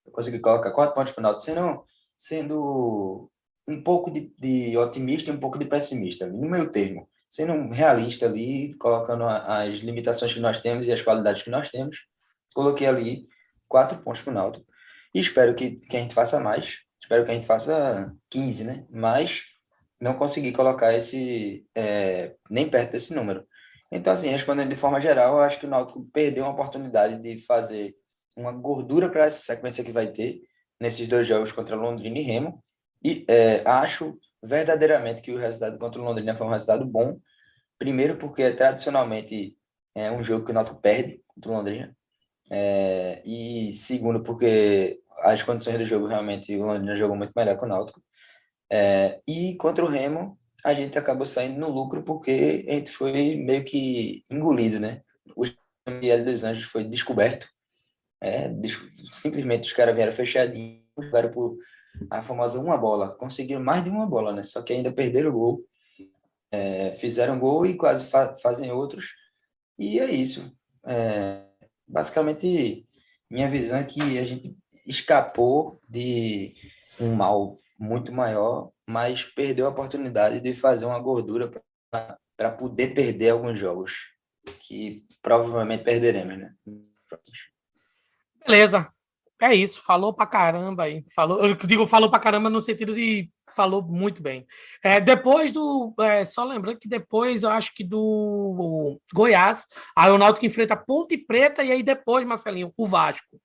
C: Eu consegui colocar 4 pontos para o Náutico, sendo um pouco de otimista e um pouco de pessimista, no meio termo. Sendo um realista ali, colocando as limitações que nós temos e as qualidades que nós temos, coloquei ali 4 pontos para o Náutico. E espero que a gente faça mais. Espero que a gente faça 15, né? Mas não consegui colocar nem perto desse número. Então, assim, respondendo de forma geral, eu acho que o Náutico perdeu uma oportunidade de fazer uma gordura para essa sequência que vai ter nesses 2 jogos contra Londrina e Remo. E acho verdadeiramente que o resultado contra o Londrina foi um resultado bom. Primeiro porque tradicionalmente é um jogo que o Náutico perde contra o Londrina. E segundo porque as condições do jogo realmente o Londrina jogou muito melhor que o Náutico. E contra o Remo a gente acabou saindo no lucro porque a gente foi meio que engolido, né? O Miguel dos Anjos foi descoberto. Simplesmente os caras vieram fechadinho, jogaram por a famosa uma bola. Conseguiram mais de uma bola, né? Só que ainda perderam o gol. Fizeram gol e quase fazem outros. E é isso. Basicamente, Minha visão é que a gente escapou de um mal muito maior, mas perdeu a oportunidade de fazer uma gordura para poder perder alguns jogos, que provavelmente perderemos, né?
A: Beleza. É isso. Falou pra caramba aí. Falou, eu digo falou pra caramba no sentido de falou muito bem. Depois do. Só lembrando que depois, eu acho que do Goiás, aí o Náutico enfrenta a Ponte Preta e aí depois, Marcelinho, o Vasco.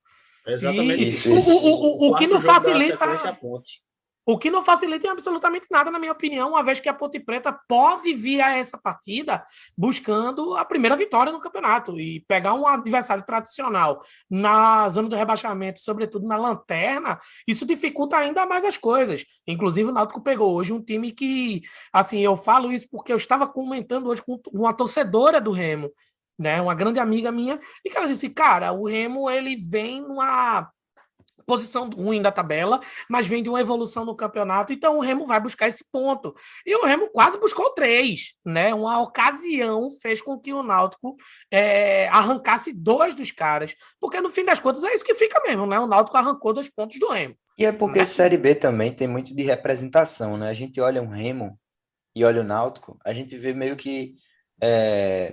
B: É
A: E
B: exatamente
C: Isso,
B: isso.
C: isso.
B: O
A: o que
B: quarto
A: não
B: jogo da sequência é
A: facilita.
B: a Ponte.
A: O que não facilita em absolutamente nada, na minha opinião, uma vez que a Ponte Preta pode vir a essa partida buscando a primeira vitória no campeonato e pegar um adversário tradicional na zona do rebaixamento, sobretudo na lanterna, isso dificulta ainda mais as coisas. Inclusive, o Náutico pegou hoje um time que, assim, eu falo isso porque eu estava comentando hoje com uma torcedora do Remo, né, uma grande amiga minha, e que ela disse, cara, o Remo, ele vem numa posição ruim da tabela, mas vem de uma evolução no campeonato, então o Remo vai buscar esse ponto. E o Remo quase buscou três, né? Uma ocasião fez com que o Náutico arrancasse dois dos caras, porque no fim das contas é isso que fica mesmo, né? O Náutico arrancou 2 pontos do Remo.
C: E é porque
A: Né?
C: Série B também tem muito de representação, né? A gente olha um Remo e olha o Náutico, a gente vê meio que,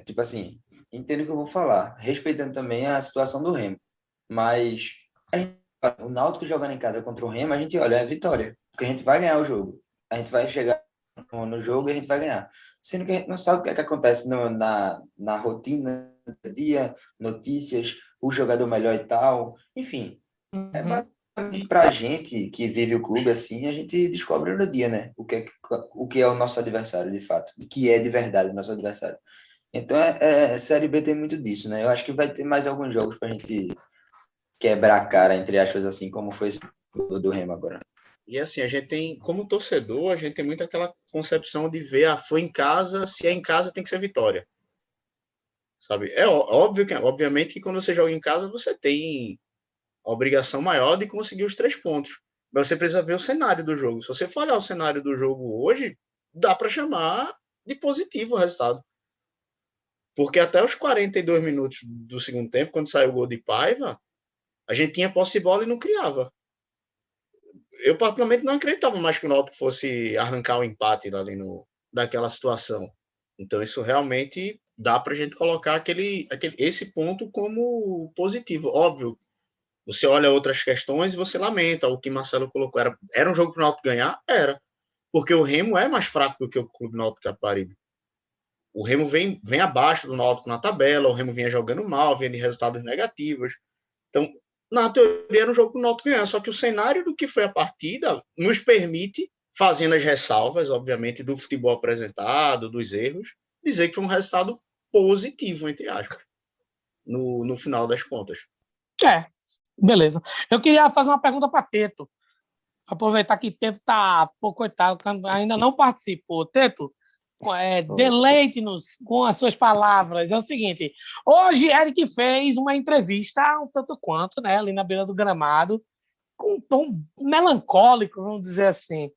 C: tipo assim, entendo o que eu vou falar, respeitando também a situação do Remo. Mas o Náutico jogando em casa contra o Remo, a gente olha, é vitória, porque a gente vai ganhar o jogo. A gente vai chegar no jogo e a gente vai ganhar. Sendo que a gente não sabe o que é que acontece na rotina do dia, notícias, o jogador melhor e tal. Enfim, é
A: Uhum.
C: basicamente pra gente que vive o clube assim, a gente descobre no dia, né? O que é o nosso adversário, de fato. O que é de verdade o nosso adversário. Então, Série B tem muito disso, né? Eu acho que vai ter mais alguns jogos pra gente quebrar a cara, entre aspas, assim, como foi esse do Remo agora.
B: E assim, a gente tem, como torcedor, a gente tem muito aquela concepção de ver, foi em casa, se é em casa tem que ser vitória. Sabe? É óbvio que, obviamente, que quando você joga em casa, você tem a obrigação maior de conseguir os 3 pontos. Mas você precisa ver o cenário do jogo. Se você for olhar o cenário do jogo hoje, dá para chamar de positivo o resultado. Porque até os 42 minutos do segundo tempo, quando saiu o gol de Paiva, a gente tinha posse de bola e não criava. Eu, particularmente, não acreditava mais que o Náutico fosse arrancar o empate ali daquela situação. Então, isso realmente dá para a gente colocar esse ponto como positivo. Óbvio, você olha outras questões e você lamenta. O que Marcelo colocou era um jogo para o Náutico ganhar? Era. Porque o Remo é mais fraco do que o Clube Náutico Capibaribe. O Remo vem abaixo do Náutico na tabela, o Remo vinha jogando mal, vinha de resultados negativos. Então, na teoria, era um jogo para o Náutico ganhar, só que o cenário do que foi a partida nos permite, fazendo as ressalvas, obviamente, do futebol apresentado, dos erros, dizer que foi um resultado positivo, entre aspas, no final das contas.
A: Beleza. Eu queria fazer uma pergunta para Teto. Aproveitar que Teto tá, pô, coitado, ainda não participou. Teto, deleite-nos com as suas palavras. É o seguinte: hoje Eric fez uma entrevista um tanto quanto, né, ali na beira do gramado, com um tom melancólico, vamos dizer assim.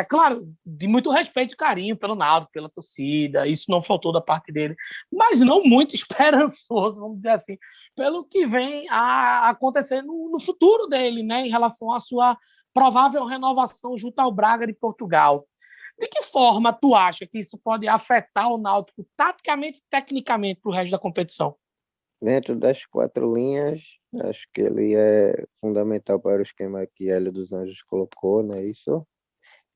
A: Claro, de muito respeito e carinho pelo Náutico, pela torcida, isso não faltou da parte dele, mas não muito esperançoso, vamos dizer assim, pelo que vem a acontecer no futuro dele, né, em relação à sua provável renovação junto ao Braga de Portugal. De que forma tu acha que isso pode afetar o Náutico taticamente e tecnicamente para o resto da competição?
D: Dentro das 4 linhas, acho que ele é fundamental para o esquema que Hélio dos Anjos colocou, não é isso?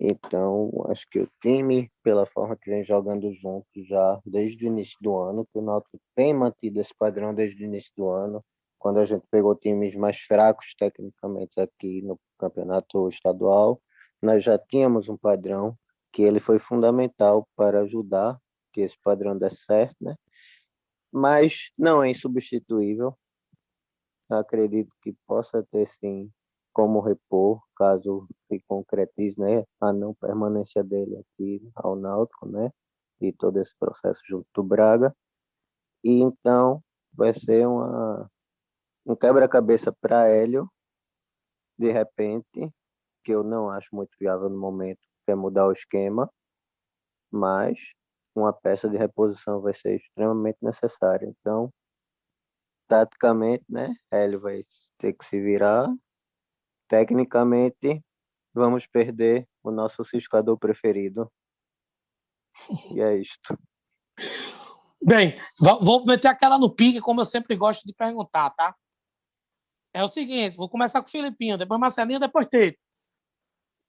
D: Então, acho que o time, pela forma que vem jogando junto já desde o início do ano, que o Náutico tem mantido esse padrão desde o início do ano, quando a gente pegou times mais fracos tecnicamente aqui no campeonato estadual, nós já tínhamos um padrão que ele foi fundamental para ajudar que esse padrão desse certo, né? Mas não é insubstituível. Acredito que possa ter sim como repor, caso se concretize, né, a não permanência dele aqui ao Náutico, né, e todo esse processo junto do Braga. E então vai ser um quebra-cabeça para Hélio, de repente, que eu não acho muito viável no momento, que é mudar o esquema, mas uma peça de reposição vai ser extremamente necessária. Então, taticamente, né? Hélio vai ter que se virar. Tecnicamente, vamos perder o nosso ciscador preferido. E é isto.
A: Bem, vou meter aquela no pique, como eu sempre gosto de perguntar, tá? É o seguinte, vou começar com o Filipinho, depois Marcelinho, depois Tete.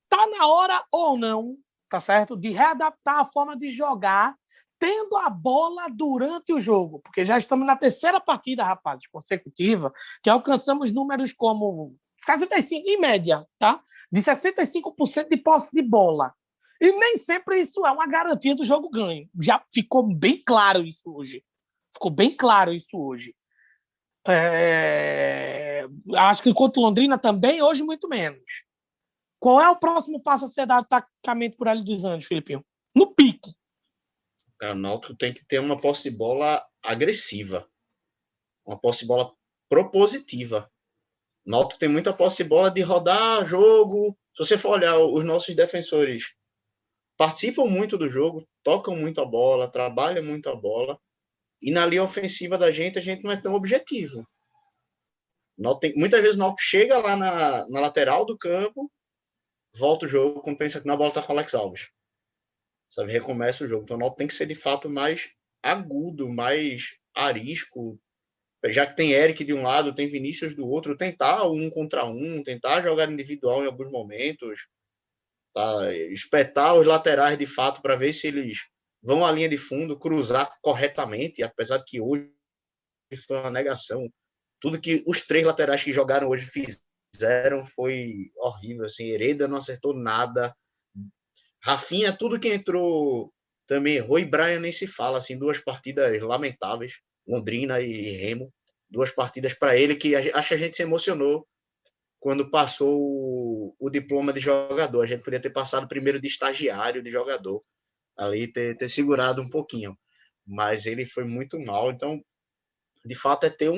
A: Tá na hora ou não, tá certo? De readaptar a forma de jogar tendo a bola durante o jogo, porque já estamos na terceira partida, rapazes, consecutiva, que alcançamos números como 65, em média, tá? De 65% de posse de bola. E nem sempre isso é uma garantia do jogo ganho. Já ficou bem claro isso hoje. Ficou bem claro isso hoje. Acho que contra o Londrina também, hoje muito menos. Qual é o próximo passo a ser dado tacticamente por Hélio dos Anjos, Filipinho? No pique.
B: O Náutico tem que ter uma posse de bola agressiva. Uma posse de bola propositiva. O Náutico tem muita posse de bola de rodar jogo. Se você for olhar, os nossos defensores participam muito do jogo, tocam muito a bola, trabalham muito a bola. E na linha ofensiva da gente, a gente não é tão objetivo. Muitas vezes o Náutico chega lá na lateral do campo, volta o jogo quando pensa que na bola está com o Alex Alves. Sabe, recomeça o jogo. Então o Náutico tem que ser de fato mais agudo, mais arisco. Já que tem Eric de um lado, tem Vinícius do outro, tentar um contra um, tentar jogar individual em alguns momentos, tá? Espetar os laterais de fato para ver se eles vão à linha de fundo, cruzar corretamente, apesar de que hoje foi uma negação. Tudo que os 3 laterais que jogaram hoje fizeram foi horrível. Assim, Hereda não acertou nada. Rafinha, tudo que entrou também errou. E Brian nem se fala. Assim, 2 partidas lamentáveis. Londrina e Remo. 2 partidas para ele que acho que a gente se emocionou quando passou o diploma de jogador. A gente podia ter passado primeiro de estagiário de jogador. Ali ter segurado um pouquinho. Mas ele foi muito mal. Então, de fato, é ter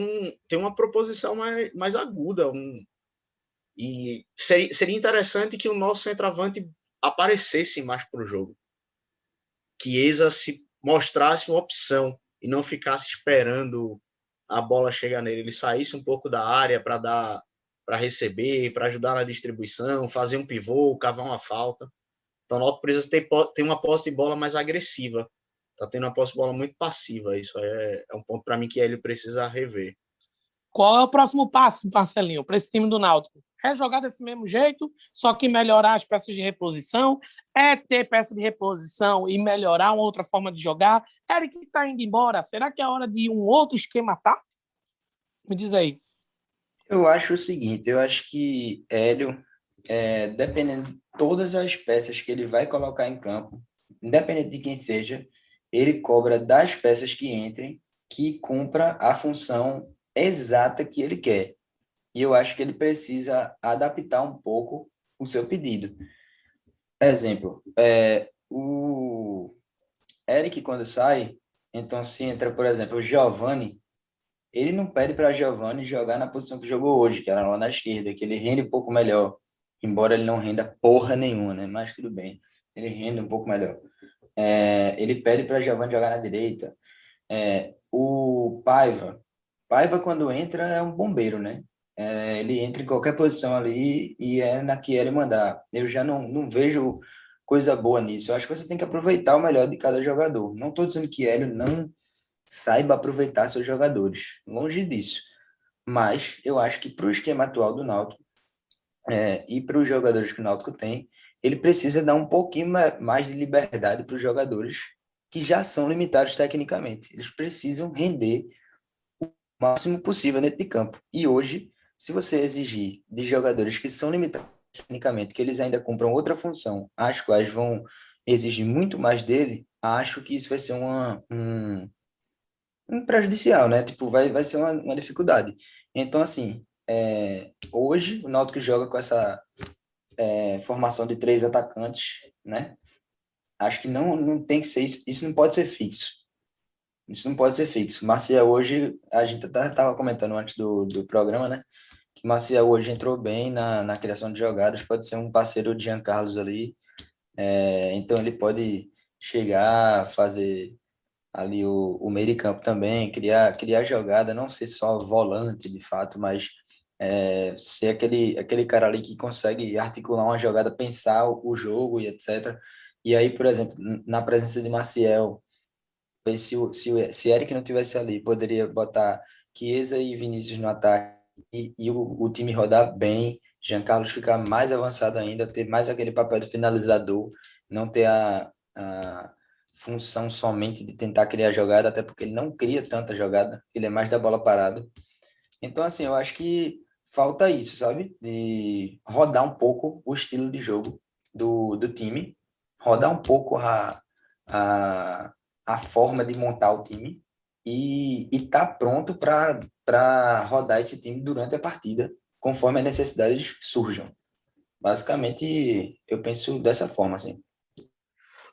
B: uma proposição mais aguda. E seria interessante que o nosso centroavante aparecesse mais para o jogo. Que Eza se mostrasse uma opção e não ficasse esperando a bola chegar nele. Ele saísse um pouco da área para receber, para ajudar na distribuição, fazer um pivô, cavar uma falta. Então, o Náutico precisa ter uma posse de bola mais agressiva. Está tendo uma posse de bola muito passiva. Isso é um ponto para mim que ele precisa rever.
A: Qual é o próximo passo, Marcelinho, para esse time do Náutico? É jogar desse mesmo jeito, só que melhorar as peças de reposição, é ter peça de reposição e melhorar uma outra forma de jogar. Eric está indo embora, será que é hora de um outro esquema tático? Me diz aí.
C: Eu acho o seguinte, eu acho que Hélio, dependendo de todas as peças que ele vai colocar em campo, independente de quem seja, ele cobra das peças que entrem, que cumpra a função exata que ele quer. E eu acho que ele precisa adaptar um pouco o seu pedido. Exemplo, o Eric, quando sai, então se entra, por exemplo, o Giovani, ele não pede para Giovani jogar na posição que jogou hoje, que era lá na esquerda, que ele rende um pouco melhor, embora ele não renda porra nenhuma, né? Mas tudo bem, ele rende um pouco melhor. Ele pede para Giovani jogar na direita. O Paiva, quando entra, é um bombeiro, né? Ele entra em qualquer posição ali e é na que ele mandar. Eu já não vejo coisa boa nisso. Eu acho que você tem que aproveitar o melhor de cada jogador. Não estou dizendo que Hélio não saiba aproveitar seus jogadores. Longe disso. Mas eu acho que para o esquema atual do Náutico e para os jogadores que o Náutico tem, ele precisa dar um pouquinho mais de liberdade para os jogadores que já são limitados tecnicamente. Eles precisam render o máximo possível dentro de campo. E hoje, se você exigir de jogadores que são limitados tecnicamente, que eles ainda cumpram outra função, as quais vão exigir muito mais dele, acho que isso vai ser um prejudicial, né? Tipo, vai ser uma dificuldade. Então, assim, hoje o Náutico joga com essa formação de 3 atacantes, né? Acho que não tem que ser isso. Isso não pode ser fixo. Isso não pode ser fixo. Maciel hoje, a gente estava comentando antes do programa, né? Que Maciel hoje entrou bem na criação de jogadas, pode ser um parceiro de Jean Carlos ali. Então ele pode chegar, fazer ali o meio de campo também, criar jogada, não ser só volante de fato, mas ser aquele cara ali que consegue articular uma jogada, pensar o jogo e etc. E aí, por exemplo, na presença de Maciel, se Eric não tivesse ali, poderia botar Chiesa e Vinícius no ataque e o time rodar bem, Jean Carlos ficar mais avançado ainda, ter mais aquele papel de finalizador, não ter a função somente de tentar criar jogada, até porque ele não cria tanta jogada, ele é mais da bola parada. Então, assim, eu acho que falta isso, sabe? De rodar um pouco o estilo de jogo do time, rodar um pouco a, a forma de montar o time e estar pronto para rodar esse time durante a partida, conforme as necessidades surjam. Basicamente, eu penso dessa forma, assim.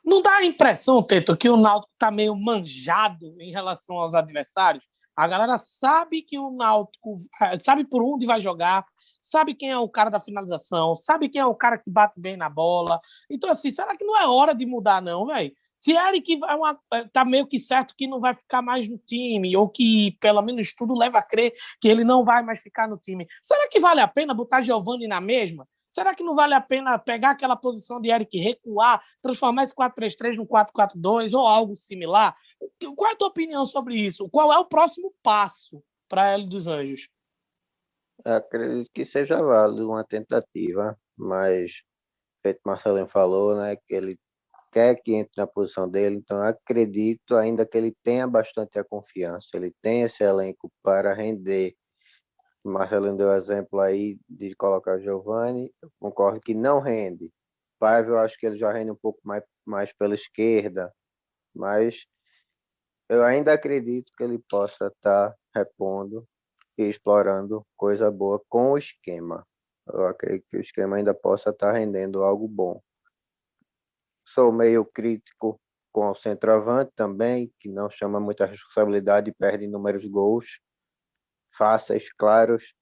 A: Não dá a impressão, Teto, que o Náutico está meio manjado em relação aos adversários? A galera sabe que o Náutico sabe por onde vai jogar, sabe quem é o cara da finalização, sabe quem é o cara que bate bem na bola. Então, assim, será que não é hora de mudar, não, velho? Se Eric tá meio que certo que não vai ficar mais no time, ou que, pelo menos, tudo leva a crer que ele não vai mais ficar no time, será que vale a pena botar Giovani na mesma? Será que não vale a pena pegar aquela posição de Eric, recuar, transformar esse 4-3-3 no 4-4-2 ou algo similar? Qual é a tua opinião sobre isso? Qual é o próximo passo para a Hélio dos Anjos?
D: Eu acredito que seja válido uma tentativa, mas, feito Marcelinho falou, né, que ele quer que entre na posição dele, então eu acredito ainda que ele tenha bastante a confiança, ele tem esse elenco para render. O Marcelinho deu exemplo aí de colocar Giovani, eu concordo que não rende. Paiva, eu acho que ele já rende um pouco mais pela esquerda, mas eu ainda acredito que ele possa estar repondo e explorando coisa boa com o esquema. Eu acredito que o esquema ainda possa estar rendendo algo bom. Sou meio crítico com o centroavante também, que não chama muita responsabilidade e perde inúmeros gols fáceis, claros,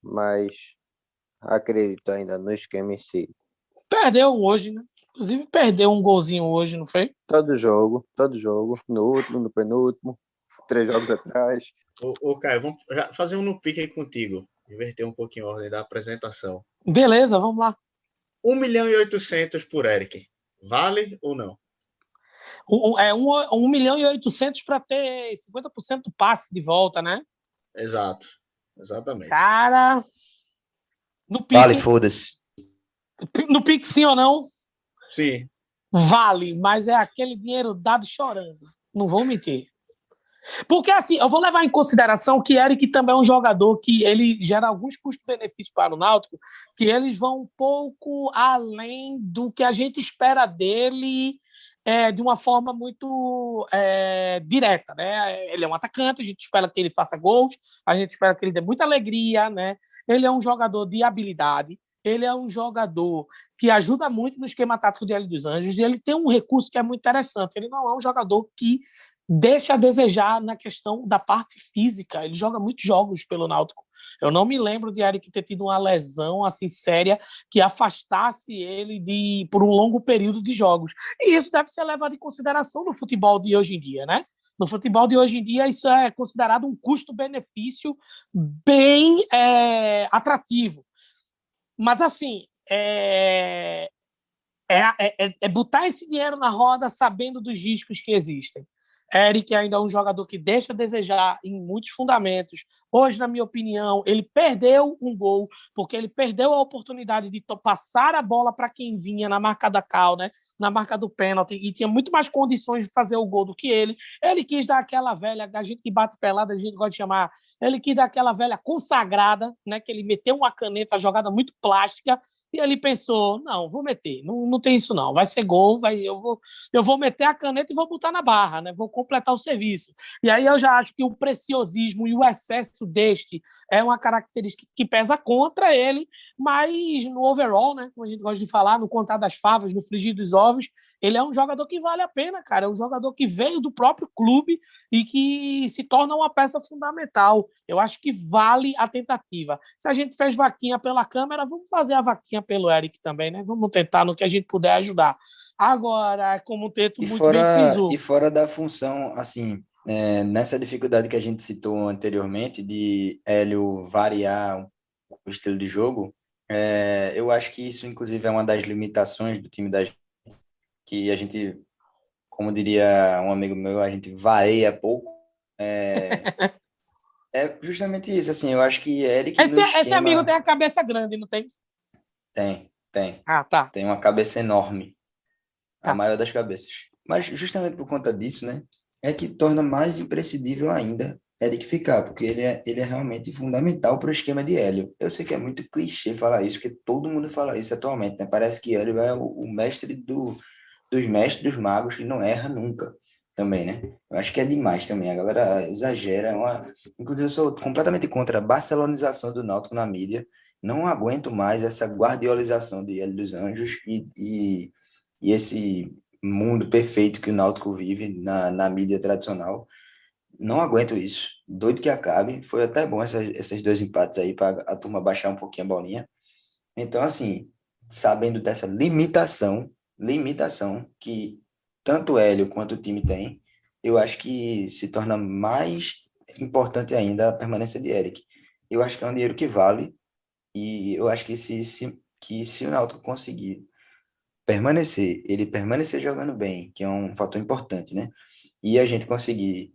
D: mas acredito ainda no esquema em si.
A: Perdeu hoje, né? Inclusive, perdeu um golzinho hoje, não foi?
D: Todo jogo, no último, no penúltimo, 3 jogos atrás.
B: Caio, vamos fazer um no pique aí contigo. Inverter um pouquinho a ordem da apresentação.
A: Beleza, vamos lá.
B: 1.800.000 por Eric. Vale ou não?
A: 1.800.000 para ter 50% do passe de volta, né?
B: Exato. Exatamente.
A: Cara, no
C: Vale,
A: pique,
C: foda-se.
A: no pique sim ou não?
B: Sim.
A: Vale, mas é aquele dinheiro dado chorando. Não vou mentir. Porque, assim, eu vou levar em consideração que Eric também é um jogador que ele gera alguns custos-benefícios para o Náutico, que eles vão um pouco além do que a gente espera dele de uma forma muito direta, né? Ele é um atacante, a gente espera que ele faça gols, a gente espera que ele dê muita alegria, né? Ele é um jogador de habilidade, ele é um jogador que ajuda muito no esquema tático de Hélio dos Anjos, e ele tem um recurso que é muito interessante. Ele não é um jogador que deixa a desejar na questão da parte física. Ele joga muitos jogos pelo Náutico. Eu não me lembro de Eric ter tido uma lesão assim séria que afastasse ele por um longo período de jogos. E isso deve ser levado em consideração no futebol de hoje em dia, né? No futebol de hoje em dia, isso é considerado um custo-benefício bem atrativo. Mas, assim, botar esse dinheiro na roda sabendo dos riscos que existem. Eric ainda é um jogador que deixa a desejar em muitos fundamentos. Hoje, na minha opinião, ele perdeu um gol, porque ele perdeu a oportunidade de passar a bola para quem vinha na marca da cal, né? Na marca do pênalti, e tinha muito mais condições de fazer o gol do que ele. Ele quis dar aquela velha, a gente que bate pelada, a gente gosta de chamar, ele quis dar aquela velha consagrada, né? Que ele meteu uma caneta, jogada muito plástica, e ele pensou, não, vou meter, não tem isso não, vai ser gol, eu vou meter a caneta e vou botar na barra, né? Vou completar o serviço. E aí eu já acho que o preciosismo e o excesso deste é uma característica que pesa contra ele, mas no overall, né, como a gente gosta de falar, no contar das favas, no frigir dos ovos, ele é um jogador que vale a pena, cara, é um jogador que veio do próprio clube e que se torna uma peça fundamental. Eu acho que vale a tentativa. Se a gente fez vaquinha pela câmera, vamos fazer a vaquinha pelo Eric também, né? Vamos tentar no que a gente puder ajudar. Agora, como o Teto
C: E
A: muito bem frisou.
C: fora da função, assim, nessa dificuldade que a gente citou anteriormente, de Hélio variar o estilo de jogo, eu acho que isso, inclusive, é uma das limitações do time da gente, que a gente, como diria um amigo meu, a gente vareia pouco. É justamente isso, assim, eu acho que Eric no
A: Esse amigo tem
C: esquema
A: a cabeça grande, não tem?
C: tem
A: Ah, tá.
C: tem uma cabeça enorme, a
A: Tá.
C: maior das cabeças. Mas justamente por conta disso, né, é que torna mais imprescindível ainda Eric ficar, porque ele é realmente fundamental para o esquema de Hélio. Eu sei que é muito clichê falar isso, porque todo mundo fala isso atualmente, né? Parece que Hélio é o mestre dos mestres dos magos, que não erra nunca também, né? Eu acho que é demais também, a galera exagera. Inclusive, eu sou completamente contra a barcelonização do Náutico na mídia, não aguento mais essa guardiolização de Hélio dos Anjos e esse mundo perfeito que o Náutico vive na mídia tradicional. Não aguento isso. Doido que acabe. Foi até bom esses dois empates aí para a turma baixar um pouquinho a bolinha. Então, assim, sabendo dessa limitação que tanto o Hélio quanto o time tem, eu acho que se torna mais importante ainda a permanência de Eric. Eu acho que é um dinheiro que vale e eu acho que se o Náutico conseguir ele permanecer jogando bem, que é um fator importante, né? E a gente conseguir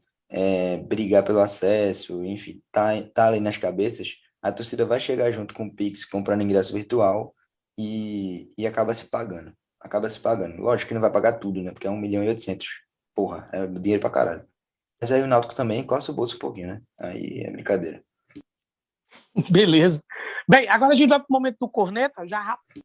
C: brigar pelo acesso, enfim, tá ali nas cabeças, a torcida vai chegar junto com o Pix comprando ingresso virtual e acaba se pagando. Acaba se pagando. Lógico que não vai pagar tudo, né? Porque é 1.800.000. Porra, é dinheiro pra caralho. Mas aí o Náutico também coça o bolso um pouquinho, né? Aí é brincadeira.
A: Beleza. Bem, agora a gente vai pro momento do corneta, já rapidão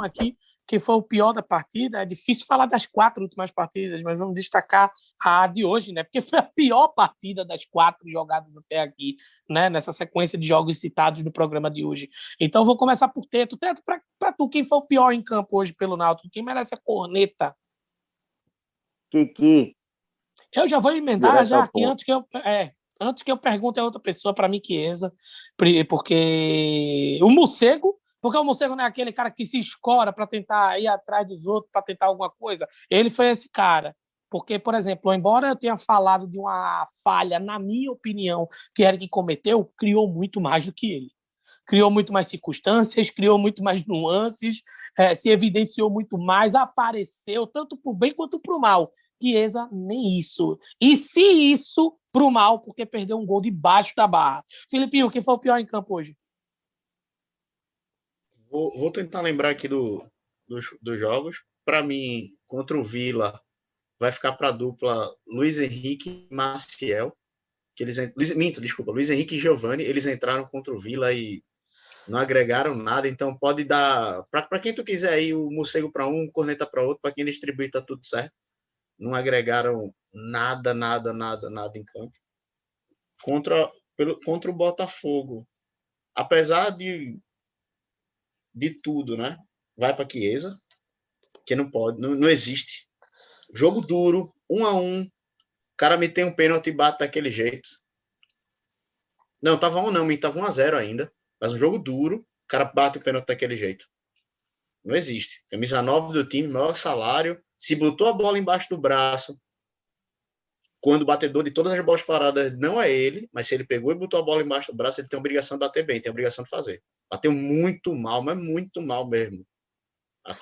A: aqui, que foi o pior da partida. É difícil falar das 4 últimas partidas, mas vamos destacar a de hoje, né? Porque foi a pior partida das 4 jogadas até aqui, né? Nessa sequência de jogos citados no programa de hoje. Então, vou começar por Teto. Teto, pra tu, quem foi o pior em campo hoje pelo Náutico? Quem merece a corneta?
D: Kiki,
A: Eu já vou emendar
D: direto
A: já
D: ao
A: aqui
D: ponto.
A: antes que eu pergunte a outra pessoa, para mim, Chiesa, porque o Mocego, porque o Mocego não é aquele cara que se escora para tentar ir atrás dos outros, para tentar alguma coisa. Ele foi esse cara. Porque, por exemplo, embora eu tenha falado de uma falha, na minha opinião, que Eric cometeu, criou muito mais do que ele. Criou muito mais circunstâncias, criou muito mais nuances, se evidenciou muito mais, apareceu tanto para o bem quanto para o mal. Chiesa, nem isso. E se isso, para o mal, porque perdeu um gol debaixo da barra. Filipinho, quem foi o pior em campo hoje?
B: Vou tentar lembrar aqui dos jogos. Para mim, contra o Vila, vai ficar para a dupla Luiz Henrique e Maciel. Que eles, Luiz Henrique e Giovani, eles entraram contra o Vila e não agregaram nada, então pode dar. Para quem tu quiser aí, o morcego para um, corneta para outro, para quem distribuir, tá tudo certo. Não agregaram nada em campo. Contra o Botafogo, apesar de tudo, né? Vai para Chiesa, que não pode, não existe. Jogo duro, 1-1. O cara me tem um pênalti e bate daquele jeito. Não, tava 1 não, tava 1-0 ainda. Mas um jogo duro, o cara bate o pênalti daquele jeito. Não existe. Camisa 9 do time, maior salário. Se botou a bola embaixo do braço, quando o batedor de todas as bolas paradas não é ele, mas se ele pegou e botou a bola embaixo do braço, ele tem a obrigação de bater bem, tem a obrigação de fazer. Bateu muito mal, mas muito mal mesmo.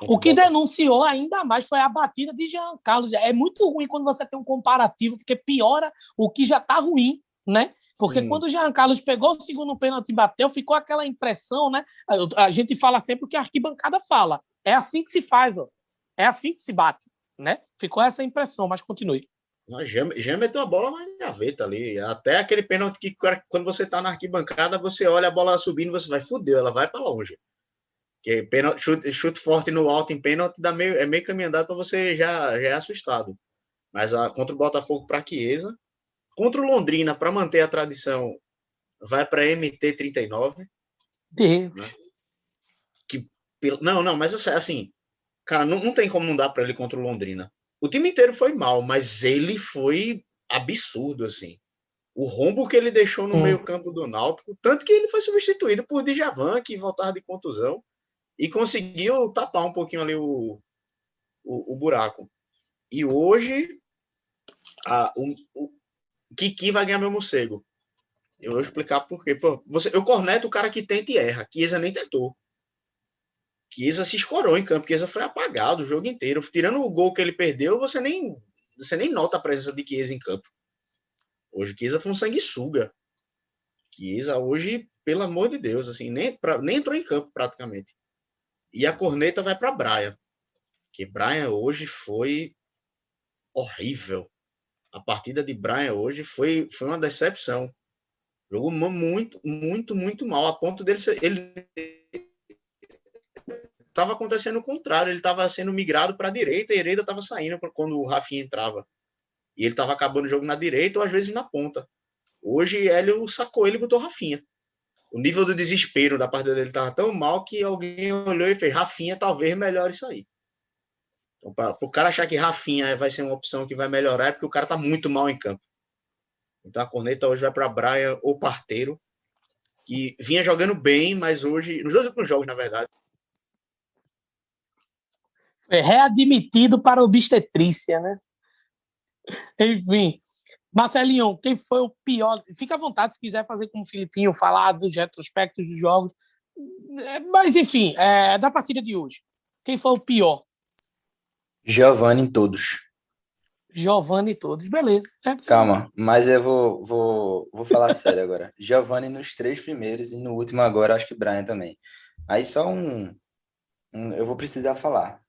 A: O que denunciou ainda mais foi a batida de Jean Carlos. É muito ruim quando você tem um comparativo, porque piora o que já está ruim, né? Porque
B: Sim.
A: quando o Jean Carlos pegou o segundo pênalti e bateu, ficou aquela impressão, né? A gente fala sempre o que a arquibancada fala. É assim que se faz, ó. É assim que se bate, né? Ficou essa impressão, mas continue.
B: Já meteu a bola na gaveta ali. Até aquele pênalti que quando você tá na arquibancada, você olha a bola subindo, você vai, fudeu, ela vai para longe. Porque pênalti, chute forte no alto em pênalti é meio caminho andado para você já é assustado. Mas contra o Botafogo para Chiesa. Contra o Londrina, para manter a tradição, vai para MT-39.
A: Deus.
B: Né? Não, mas assim, cara, não tem como não dar para ele contra o Londrina. O time inteiro foi mal, mas ele foi absurdo, assim. O rombo que ele deixou no meio campo do Náutico, tanto que ele foi substituído por Djavan, que voltava de contusão. e conseguiu tapar um pouquinho ali o buraco. E hoje, o Kiki vai ganhar meu morcego. Eu vou explicar por quê. Pô, eu corneto o cara que tenta e erra. Chiesa nem tentou. Chiesa se escorou em campo. Chiesa foi apagado o jogo inteiro. Tirando o gol que ele perdeu, você nem nota a presença de Chiesa em campo. Hoje Chiesa foi um sanguessuga. Chiesa hoje, pelo amor de Deus, assim, nem entrou em campo praticamente. E a corneta vai para Brian. Que Brian hoje foi horrível. A partida de Brian hoje foi uma decepção. Jogou muito, muito, muito mal. A ponto dele ele estava acontecendo o contrário. Ele estava sendo migrado para a direita e Hereda estava saindo quando o Rafinha entrava. E ele estava acabando o jogo na direita ou às vezes na ponta. Hoje Hélio sacou ele e botou Rafinha. O nível do desespero da partida dele estava tão mal que alguém olhou e fez: Rafinha, talvez melhore isso aí. Então, para o cara achar que Rafinha vai ser uma opção que vai melhorar, é porque o cara está muito mal em campo. Então a corneta hoje vai para Brian ou Parteiro, que vinha jogando bem, mas hoje, nos dois últimos jogos, na verdade.
A: Foi readmitido para obstetrícia, né? Enfim. Marcelinho, quem foi o pior? Fica à vontade se quiser fazer como o Filipinho, falar dos retrospectos dos jogos. Mas, enfim, da partida de hoje. Quem foi o pior?
C: Giovanni em todos.
A: Giovanni todos. Beleza.
C: Calma, mas eu vou falar sério agora. Giovanni nos 3 primeiros e no último agora, acho que Brian também. Aí só eu vou precisar falar.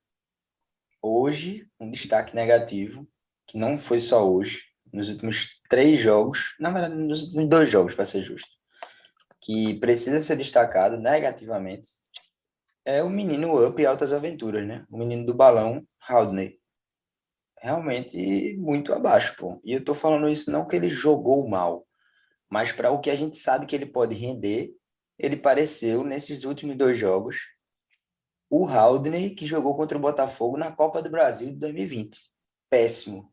C: Hoje, um destaque negativo, que não foi só hoje, nos últimos 3 jogos, na verdade, nos últimos 2 jogos, para ser justo, que precisa ser destacado negativamente, é o menino Up e Altas Aventuras, né? O menino do balão, Haldney. Realmente muito abaixo, pô. E eu tô falando isso não que ele jogou mal, mas para o que a gente sabe que ele pode render, ele pareceu, nesses últimos 2 jogos, o Haldney que jogou contra o Botafogo na Copa do Brasil de 2020. Péssimo,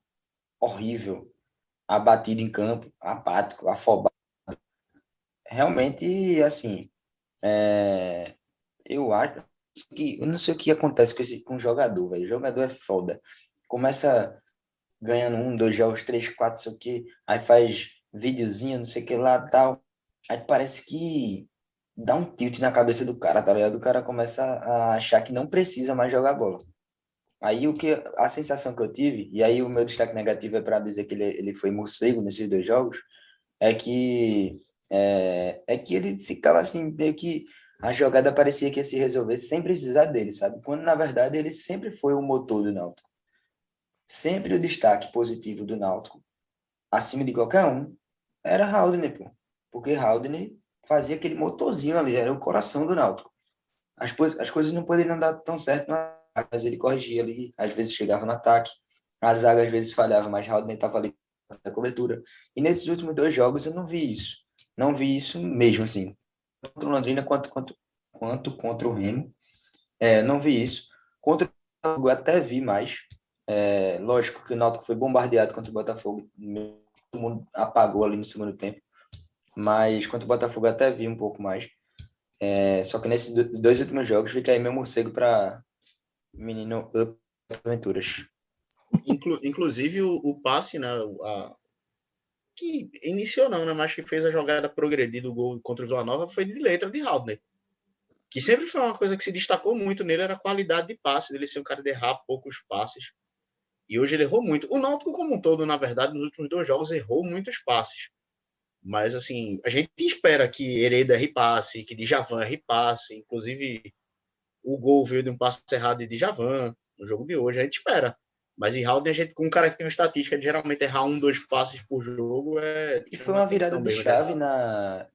C: horrível, abatido em campo, apático, afobado. Realmente, assim, eu acho que eu não sei o que acontece com o jogador, velho. O jogador é foda. Começa ganhando 1, 2 jogos, 3, 4, sei o que, aí faz videozinho, não sei o que lá, tal. Aí parece que dá um tilt na cabeça do cara, tá ligado? O cara começa a achar que não precisa mais jogar bola. Aí a sensação que eu tive, e aí o meu destaque negativo é para dizer que ele foi morcego nesses 2 jogos, é que ele ficava assim, meio que a jogada parecia que ia se resolver sem precisar dele, sabe? Quando na verdade ele sempre foi o motor do Náutico. Sempre o destaque positivo do Náutico, acima de qualquer um, era Haldney, pô. Porque Haldney fazia aquele motorzinho ali, era o coração do Náutico. As coisas não poderiam dar tão certo no ataque, mas ele corrigia ali, às vezes chegava no ataque, a zaga às vezes falhava, mas Haldney estava ali na cobertura. E nesses últimos 2 jogos eu não vi isso. Não vi isso mesmo, assim. Contra o Londrina, quanto contra o Remo. Não vi isso. Contra o Botafogo eu até vi mais. Lógico que o Náutico foi bombardeado contra o Botafogo. Todo mundo apagou ali no segundo tempo. Mas contra o Botafogo eu até vi um pouco mais. Só que nesses 2 últimos jogos fica aí meu morcego para menino Up Aventuras.
B: Inclusive o passe, né? Que iniciou não, né? Mas que fez a jogada progredir do gol contra o Vila Nova foi de letra de Haldner. Que sempre foi uma coisa que se destacou muito nele, era a qualidade de passe, dele ser um cara de errar poucos passes. E hoje ele errou muito. O Náutico como um todo, na verdade, nos últimos 2 jogos errou muitos passes. Mas, assim, a gente espera que Hereda erre passe, que Djavan erre passe. Inclusive, o gol veio de um passe errado de Djavan no jogo de hoje. A gente espera. Mas em Haldner, a gente, com um cara que tem uma estatística de geralmente errar 1, 2 passes por jogo,
C: E foi uma virada de chave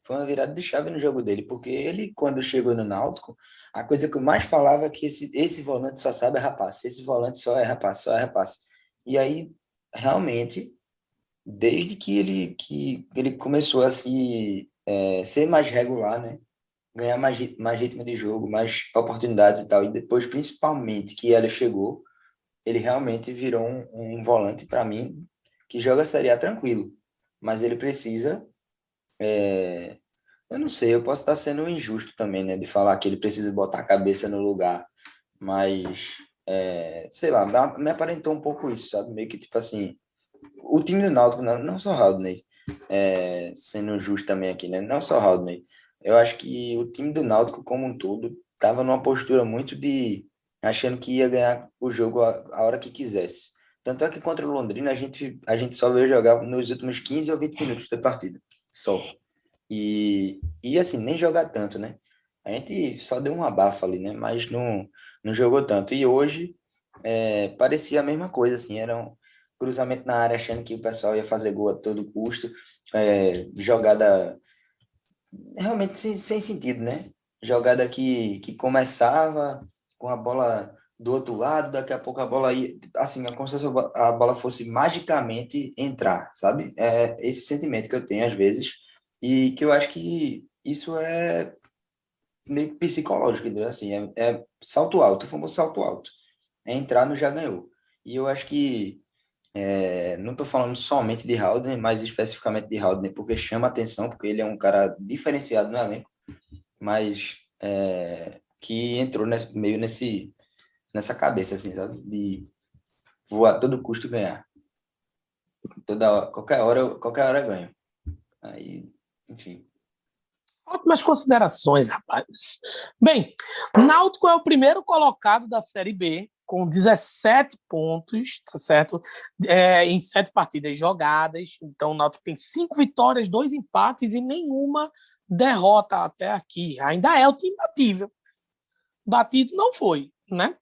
C: foi uma virada de chave no jogo dele, porque ele, quando chegou no Náutico, a coisa que eu mais falava é que esse volante só sabe errar passe, esse volante só erra passe, só erra passe. E aí, realmente, desde que ele começou a ser mais regular, né? Ganhar mais ritmo de jogo, mais oportunidades e tal, e depois, principalmente, que ele chegou, ele realmente virou um volante, para mim, que joga a Série A tranquilo, mas ele precisa Eu não sei, eu posso estar sendo injusto também, né, de falar que ele precisa botar a cabeça no lugar, mas, sei lá, me aparentou um pouco isso, sabe? Meio que, tipo assim, o time do Náutico, não só Haldney, sendo justo também aqui, né, não só Haldney, eu acho que o time do Náutico como um todo estava numa postura muito de achando que ia ganhar o jogo a hora que quisesse. Tanto é que contra o Londrina a gente só veio jogar nos últimos 15 ou 20 minutos da partida, só. E assim, nem jogar tanto, né? A gente só deu um abafa ali, né? Mas não jogou tanto. E hoje parecia a mesma coisa, assim, era um cruzamento na área achando que o pessoal ia fazer gol a todo custo, jogada realmente sem sentido, né? Jogada que começava com a bola do outro lado, daqui a pouco a bola ia, assim, é como se a bola fosse magicamente entrar, sabe? É esse sentimento que eu tenho às vezes, e que eu acho que isso é meio psicológico, entendeu? Assim, é salto alto, o famoso salto alto. É entrar no já ganhou. E eu acho que não estou falando somente de Haldane, mas especificamente de Haldane, porque chama atenção, porque ele é um cara diferenciado no elenco, mas que entrou meio nessa cabeça, assim, sabe? De voar a todo custo e ganhar. Qualquer hora eu ganho. Aí, enfim.
A: Ótimas considerações, rapazes. Bem, Náutico é o primeiro colocado da Série B, com 17 pontos, tá certo? Em 7 partidas jogadas. Então, o Náutico tem 5 vitórias, 2 empates e nenhuma derrota até aqui. Ainda é o time imbatível. Batido não foi, né?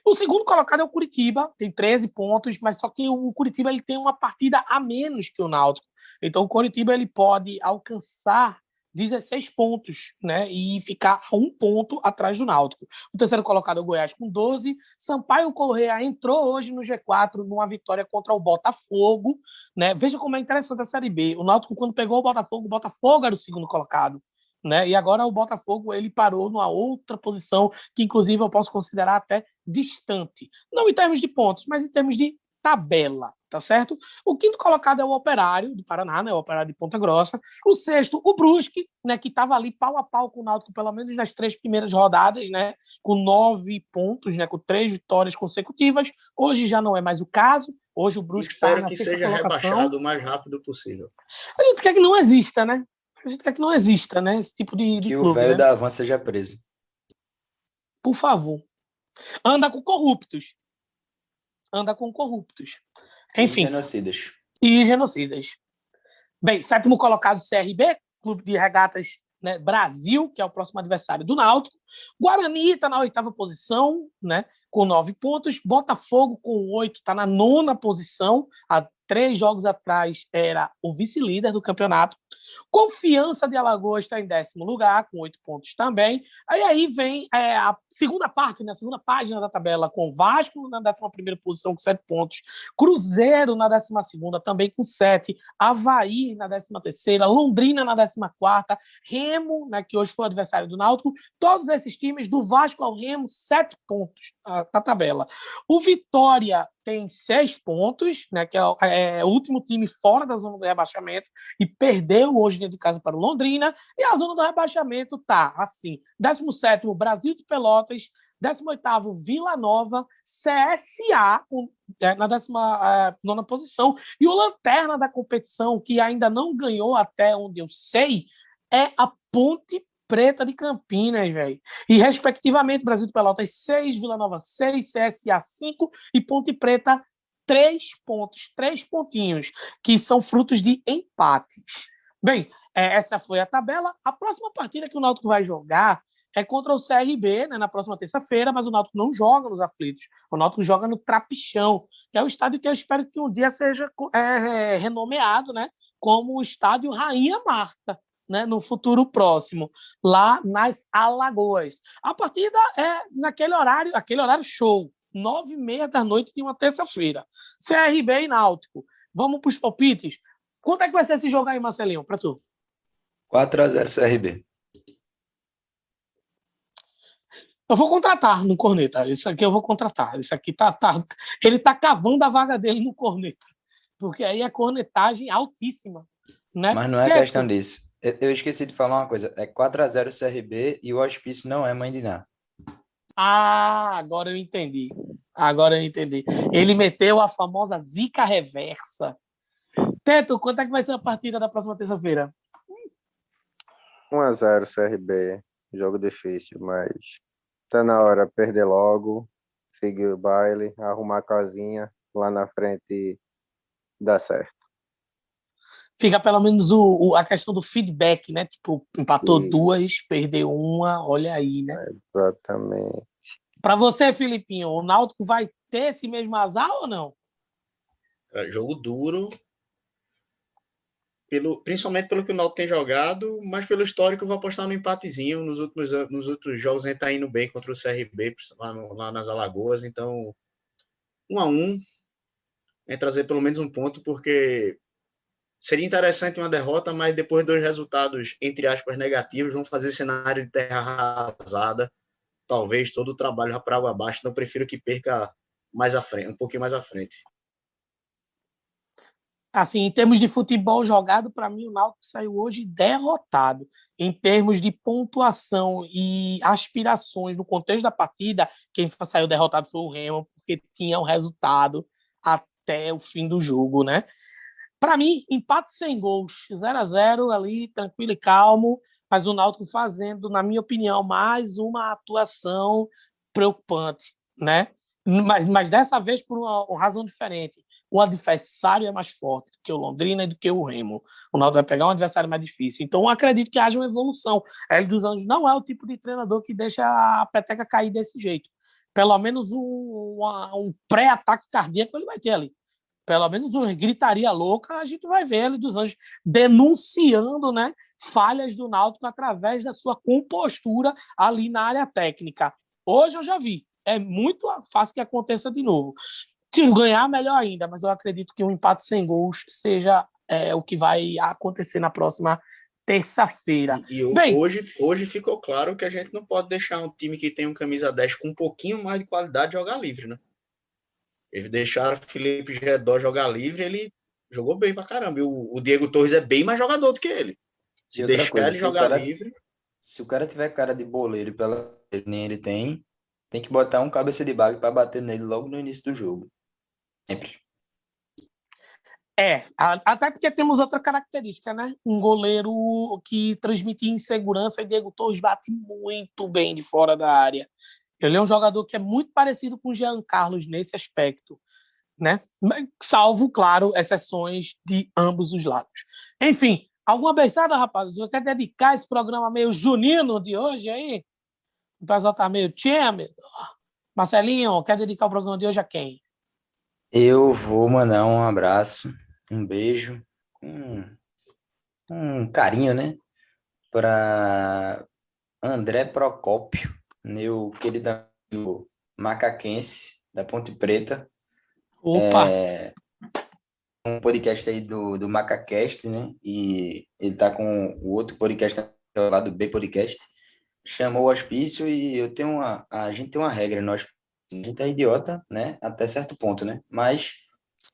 A: O segundo colocado é o Curitiba, tem 13 pontos, mas só que o Curitiba ele tem uma partida a menos que o Náutico. Então o Curitiba ele pode alcançar 16 pontos, né? E ficar a 1 ponto atrás do Náutico. O terceiro colocado é o Goiás com 12. Sampaio Corrêa entrou hoje no G4 numa vitória contra o Botafogo, né? Veja como é interessante a Série B. O Náutico, quando pegou o Botafogo era o segundo colocado. Né? E agora o Botafogo ele parou numa outra posição que inclusive eu posso considerar até distante, não em termos de pontos, mas em termos de tabela, tá certo? O quinto colocado é o Operário do Paraná, né? O Operário de Ponta Grossa. O sexto, o Brusque, né? Que estava ali pau a pau com o Náutico pelo menos nas 3 primeiras rodadas, né? Com 9 pontos, né? Com 3 vitórias consecutivas. Hoje já não é mais o caso. Hoje o Brusque está
B: Espero
A: na
B: que
A: sexta
B: seja
A: colocação.
B: rebaixado o mais rápido possível.
A: A gente quer que não exista, né? A gente quer que não exista, né? Esse tipo de
C: Que o
A: clube,
C: velho
A: né?
C: da Havan seja preso.
A: Por favor. Anda com corruptos. Anda com corruptos.
C: E
A: Enfim,
C: genocidas.
A: e genocidas. Bem, sétimo colocado CRB, Clube de Regatas, né, Brasil, que é o próximo adversário do Náutico. Guarani está na 8ª posição, né, com 9 pontos. Botafogo com 8 está na 9ª posição. Há 3 jogos atrás era o vice-líder do campeonato. Confiança de Alagoas está em 10º lugar, com 8 pontos também. Aí vem a segunda parte, né, a segunda página da tabela, com Vasco na 11ª posição, com 7 pontos. Cruzeiro na 12ª, também com 7. Avaí na 13ª. Londrina na 14ª. Remo, né, que hoje foi o adversário do Náutico. Todos esses times, do Vasco ao Remo, 7 pontos na tabela. O Vitória tem 6 pontos, né, que é o último time fora da zona do rebaixamento e perdeu hoje dentro de casa para o Londrina. E a zona do rebaixamento tá assim: 17º Brasil de Pelotas, 18º Vila Nova, CSA na 19ª posição, e o lanterna da competição, que ainda não ganhou até onde eu sei, é a Ponte Preta de Campinas, velho. E, respectivamente, Brasil de Pelotas 6, Vila Nova 6, CSA 5 e Ponte Preta 3 pontos, 3 pontinhos, que são frutos de empates. Bem, essa foi a tabela. A próxima partida que o Náutico vai jogar é contra o CRB, né, na próxima terça-feira, mas o Náutico não joga nos aflitos. O Náutico joga no Trapichão, que é o estádio que eu espero que um dia seja renomeado, né, como o estádio Rainha Marta, né, no futuro próximo, lá nas Alagoas. A partida é aquele horário show, 9h30 da noite de uma terça-feira. CRB e Náutico. Vamos para os palpites. Quanto é que vai ser esse jogo aí, Marcelinho, para tu?
C: 4-0 CRB.
A: Eu vou contratar no Corneta. Isso aqui eu vou contratar. Isso aqui ele tá cavando a vaga dele no Corneta. Porque aí é cornetagem altíssima, né?
C: Mas não é
A: Porque
C: questão disso. Eu esqueci de falar uma coisa. É 4-0 CRB e o Hospício não é Mãe de Ná.
A: Ah, agora eu entendi. Agora eu entendi. Ele meteu a famosa zica reversa. Teto, quanto é que vai ser a partida da próxima terça-feira?
D: 1-0 CRB, jogo difícil, mas tá na hora de perder logo, seguir o baile, arrumar a casinha lá na frente e dar certo.
A: Fica pelo menos a questão do feedback, né? Tipo, empatou
D: Isso,
A: duas, perdeu uma, olha aí, né?
D: exatamente.
A: Para você, Filipinho, o Náutico vai ter esse mesmo azar ou não?
B: Jogo duro, principalmente pelo que o Náutico tem jogado, mas pelo histórico eu vou apostar no empatezinho. Nos outros jogos a gente tá indo bem contra o CRB lá nas Alagoas, então 1-1 é trazer pelo menos um ponto, porque seria interessante uma derrota, mas depois dos resultados, entre aspas, negativos, vão fazer cenário de terra arrasada, talvez todo o trabalho para água abaixo, então eu prefiro que perca mais à frente, um pouquinho mais à frente.
A: Assim, em termos de futebol jogado, para mim o Náutico saiu hoje derrotado. Em termos de pontuação e aspirações no contexto da partida, quem saiu derrotado foi o Remo, porque tinha o resultado até o fim do jogo, né? Para mim, empate sem gols, 0-0 ali, tranquilo e calmo, mas o Náutico fazendo, na minha opinião, mais uma atuação preocupante, né? Mas dessa vez por uma razão diferente. O adversário é mais forte do que o Londrina e do que o Remo. O Náutico vai pegar um adversário mais difícil. Então, eu acredito que haja uma evolução. Hélio dos Anjos não é o tipo de treinador que deixa a peteca cair desse jeito. Pelo menos um pré-ataque cardíaco ele vai ter ali. Pelo menos uma gritaria louca, a gente vai ver ele dos Anjos denunciando, né, falhas do Náutico através da sua compostura ali na área técnica. Hoje eu já vi. É muito fácil que aconteça de novo. Se ganhar, melhor ainda, mas eu acredito que um empate sem gols seja o que vai acontecer na próxima terça-feira. Bem,
B: Hoje ficou claro que a gente não pode deixar um time que tem um camisa 10 com um pouquinho mais de qualidade jogar livre, né? Eles deixaram o Felipe Gedó jogar livre, ele jogou bem pra caramba. E o Diego Torres é bem mais jogador do que ele.
C: E
B: Se
C: outra
B: deixar
C: coisa,
B: ele jogar livre.
C: se o cara tiver cara de boleiro e pela nem ele tem que botar um cabeça de baga para bater nele logo no início do jogo. Sempre.
A: até porque temos outra característica, né? Um goleiro que transmite insegurança e Diego Torres bate muito bem de fora da área. Ele é um jogador que é muito parecido com o Jean Carlos nesse aspecto, né? Salvo, claro, exceções de ambos os lados. Enfim, alguma beijada, rapaz? Você quer dedicar esse programa meio junino de hoje aí? O pessoal tá meio tímido. Marcelinho, quer dedicar o programa de hoje a quem?
C: Eu vou mandar um abraço, um beijo, um carinho, né? Para André Procópio, meu querido amigo macaquense da Ponte Preta.
A: Opa!
C: Um podcast aí do MacaCast, né? E ele tá com o outro podcast lá do B Podcast. Chamou o hospício e a gente tem uma regra, nós a gente é idiota, né? Até certo ponto, né? Mas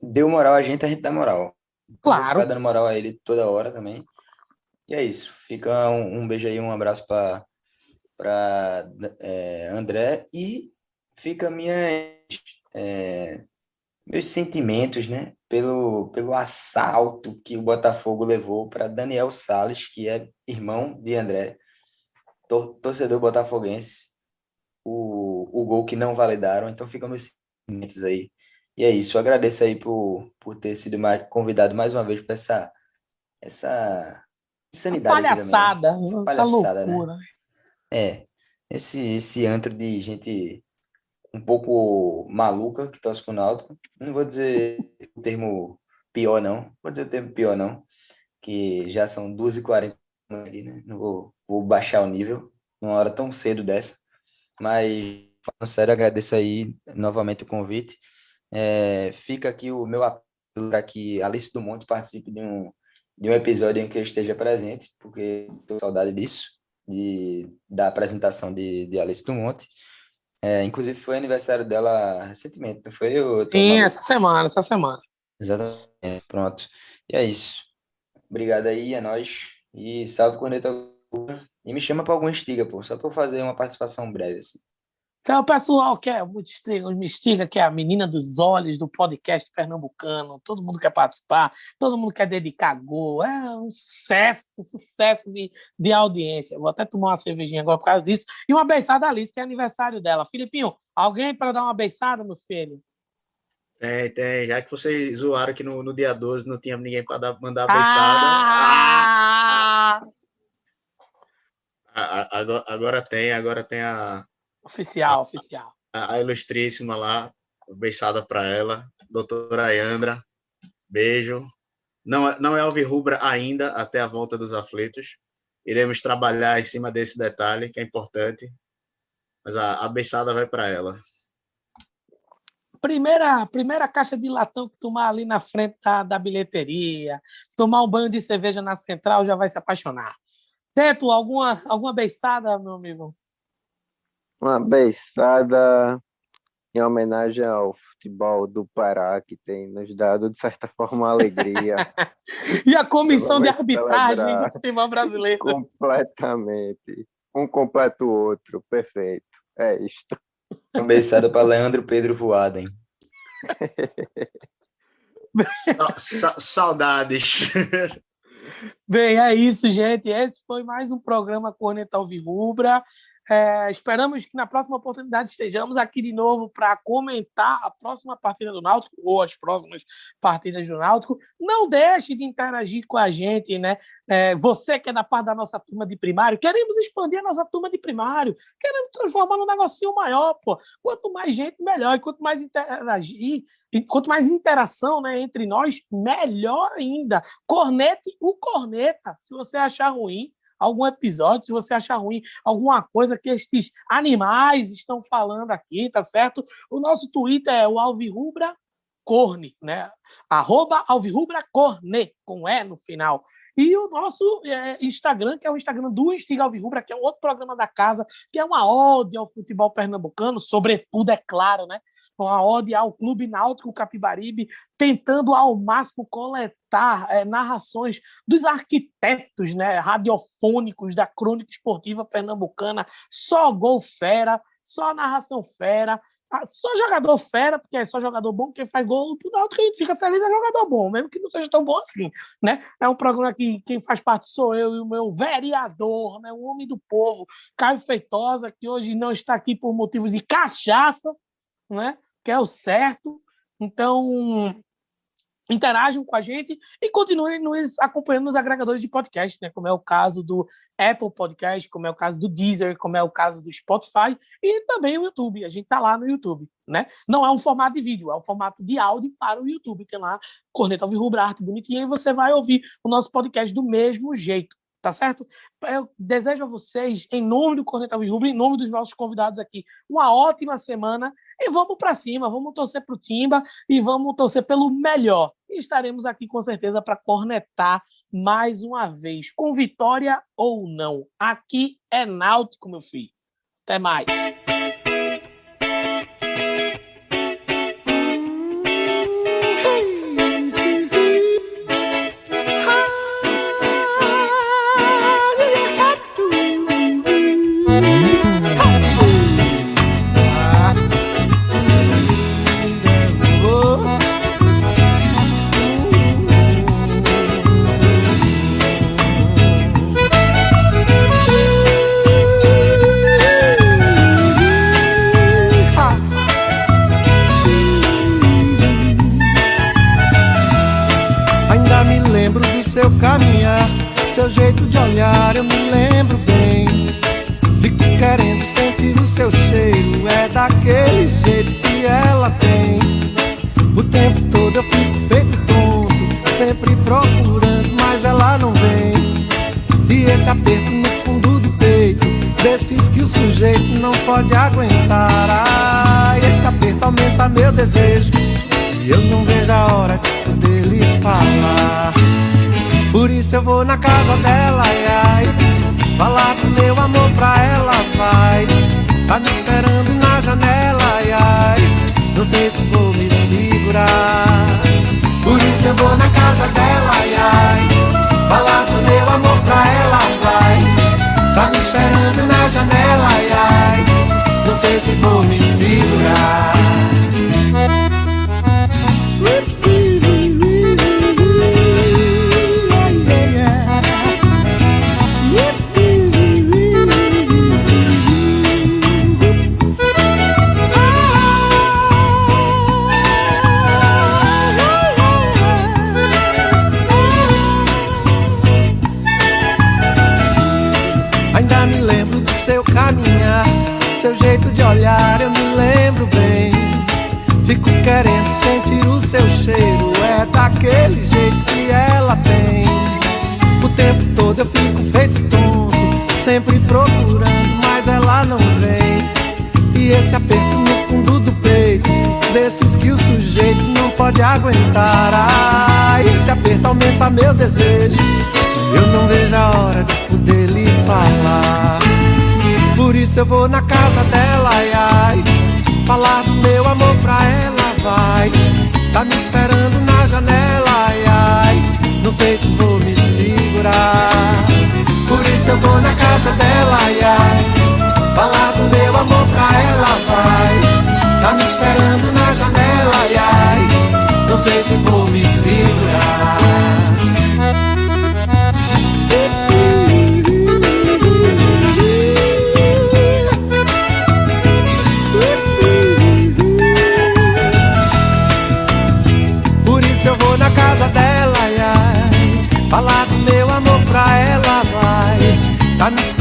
C: deu moral a gente dá moral. Eu vou ficar
A: Claro.
C: dando moral a ele toda hora também. E é isso. Fica um beijo aí, um abraço para André e fica meus sentimentos, né? Pelo assalto que o Botafogo levou para Daniel Sales, que é irmão de André, torcedor botafoguense, o gol que não validaram. Então ficam meus sentimentos aí. E é isso. Eu agradeço aí por ter sido convidado mais uma vez para essa insanidade aqui também, né?
A: Palhaçada,
C: Essa
A: essa
C: palhaçada, né?
A: loucura.
C: Esse antro de gente um pouco maluca que torce pro Náutico. Não vou dizer o termo pior, não. Vou dizer o termo pior, não. Que já são 2h40 ali, né? Não vou baixar o nível numa hora tão cedo dessa. Mas, falando sério, agradeço aí novamente o convite. Fica aqui o meu apelo para que Alice do Monte participe de um episódio em que eu esteja presente, porque estou com saudade disso, da apresentação de Alice do Monte. Inclusive foi aniversário dela recentemente, não foi? Eu tô
A: Sim,
C: maluco.
A: essa semana.
C: Exatamente, pronto. E é isso. Obrigado aí, é nóis. E salve Corneta. E me chama para alguma estiga, pô, só para eu fazer uma participação breve, assim.
A: Então, o pessoal quer muito me estiga, que é a menina dos olhos do podcast pernambucano. Todo mundo quer participar, todo mundo quer dedicar gol. É um sucesso de audiência. Vou até tomar uma cervejinha agora por causa disso. E uma beiçada da Alice, que é aniversário dela. Filipinho, alguém para dar uma beiçada, meu filho?
B: Tem. Já que vocês zoaram que no dia 12 não tinha ninguém para mandar a beiçada. Agora tem a
A: Oficial.
B: A ilustríssima lá, beiçada para ela, doutora Ayandra, beijo. Não é alvirrubra ainda, até a volta dos aflitos. Iremos trabalhar em cima desse detalhe, que é importante, mas a beiçada vai para ela.
A: Primeira caixa de latão que tomar ali na frente da bilheteria, tomar um banho de cerveja na central, já vai se apaixonar. Teto, alguma beiçada, meu amigo?
D: Uma beiçada em homenagem ao futebol do Pará, que tem nos dado, de certa forma, uma alegria.
A: E a comissão de arbitragem do futebol brasileiro.
D: Completamente. Um completa o outro. Perfeito. É isto.
C: Uma beiçada para Leandro Pedro Voada, hein?
B: Saudades.
A: Bem, é isso, gente. Esse foi mais um programa Corneta Alvirrubra. Esperamos que na próxima oportunidade estejamos aqui de novo para comentar a próxima partida do Náutico ou as próximas partidas do Náutico. Não deixe de interagir com a gente, né? Você que é da parte da nossa turma de primário, queremos expandir a nossa turma de primário, queremos transformar num negocinho maior, pô. Quanto mais gente, melhor. E quanto mais interagir, e quanto mais interação, né, entre nós, melhor ainda. Cornete o corneta. Se você achar ruim algum episódio, se você achar ruim alguma coisa que estes animais estão falando aqui, tá certo? O nosso Twitter é o Alvirrubra Corne, né? @alvirrubracorne, com E no final. E o nosso Instagram, que é o Instagram do Instiga Alvirrubra, que é um outro programa da casa, que é uma ode ao futebol pernambucano, sobretudo, é claro, né? Uma ode ao Clube Náutico Capibaribe, tentando ao máximo coletar narrações dos arquitetos, né, radiofônicos da crônica esportiva pernambucana. Só gol fera, só narração fera, só jogador fera, porque é só jogador bom. Quem faz gol do Náutico, a gente fica feliz, é jogador bom, mesmo que não seja tão bom assim, né? É um programa que quem faz parte sou eu e o meu vereador, né, o homem do povo, Caio Feitosa, que hoje não está aqui por motivos de cachaça, né? Que é o certo. Então, interajam com a gente e continuem nos acompanhando nos agregadores de podcast, né? Como é o caso do Apple Podcast, como é o caso do Deezer, como é o caso do Spotify e também o YouTube. A gente está lá no YouTube, né? Não é um formato de vídeo, é um formato de áudio para o YouTube. Tem lá Corneta Alvirrubra, arte bonitinha, e você vai ouvir o nosso podcast do mesmo jeito. Tá certo? Eu desejo a vocês, em nome do Corneta Alvirrubra, em nome dos nossos convidados aqui, uma ótima semana e vamos para cima, vamos torcer para o Timba e vamos torcer pelo melhor. E estaremos aqui com certeza para cornetar mais uma vez, com vitória ou não. Aqui é Náutico, meu filho. Até mais.
E: Seu caminhar, seu jeito de olhar, eu me lembro bem. Fico querendo sentir o seu cheiro, é daquele jeito que ela tem. O tempo todo eu fico feito tonto, sempre procurando, mas ela não vem. E esse aperto no fundo do peito, desses que o sujeito não pode aguentar. Esse aperto aumenta meu desejo, e eu não vejo a hora de poder lhe falar. Por isso eu vou na casa dela, ai, ai, falar do meu amor pra ela, vai. Tá me esperando na janela, ai, ai, não sei se vou me segurar. Por isso eu vou na casa dela, ai, ai, falar do meu amor pra seu jeito de olhar eu me lembro bem. Fico querendo sentir o seu cheiro, é daquele jeito que ela tem. O tempo todo eu fico feito tonto, sempre procurando, mas ela não vem. E esse aperto no fundo do peito, desses que o sujeito não pode aguentar. Ah, esse aperto aumenta meu desejo, eu não vejo a hora de poder lhe falar. Por isso eu vou na casa dela, ai, ai, falar do meu amor pra ela, vai. Tá me esperando na janela, ai, ai, não sei se vou me segurar. Por isso eu vou na casa dela, ai, ai, falar do meu amor pra ela, vai. Tá me esperando na janela, ai, ai, não sei se vou me segurar. Por isso eu vou na casa dela, ai, ai, falar do meu amor pra ela, vai. Tá me esperando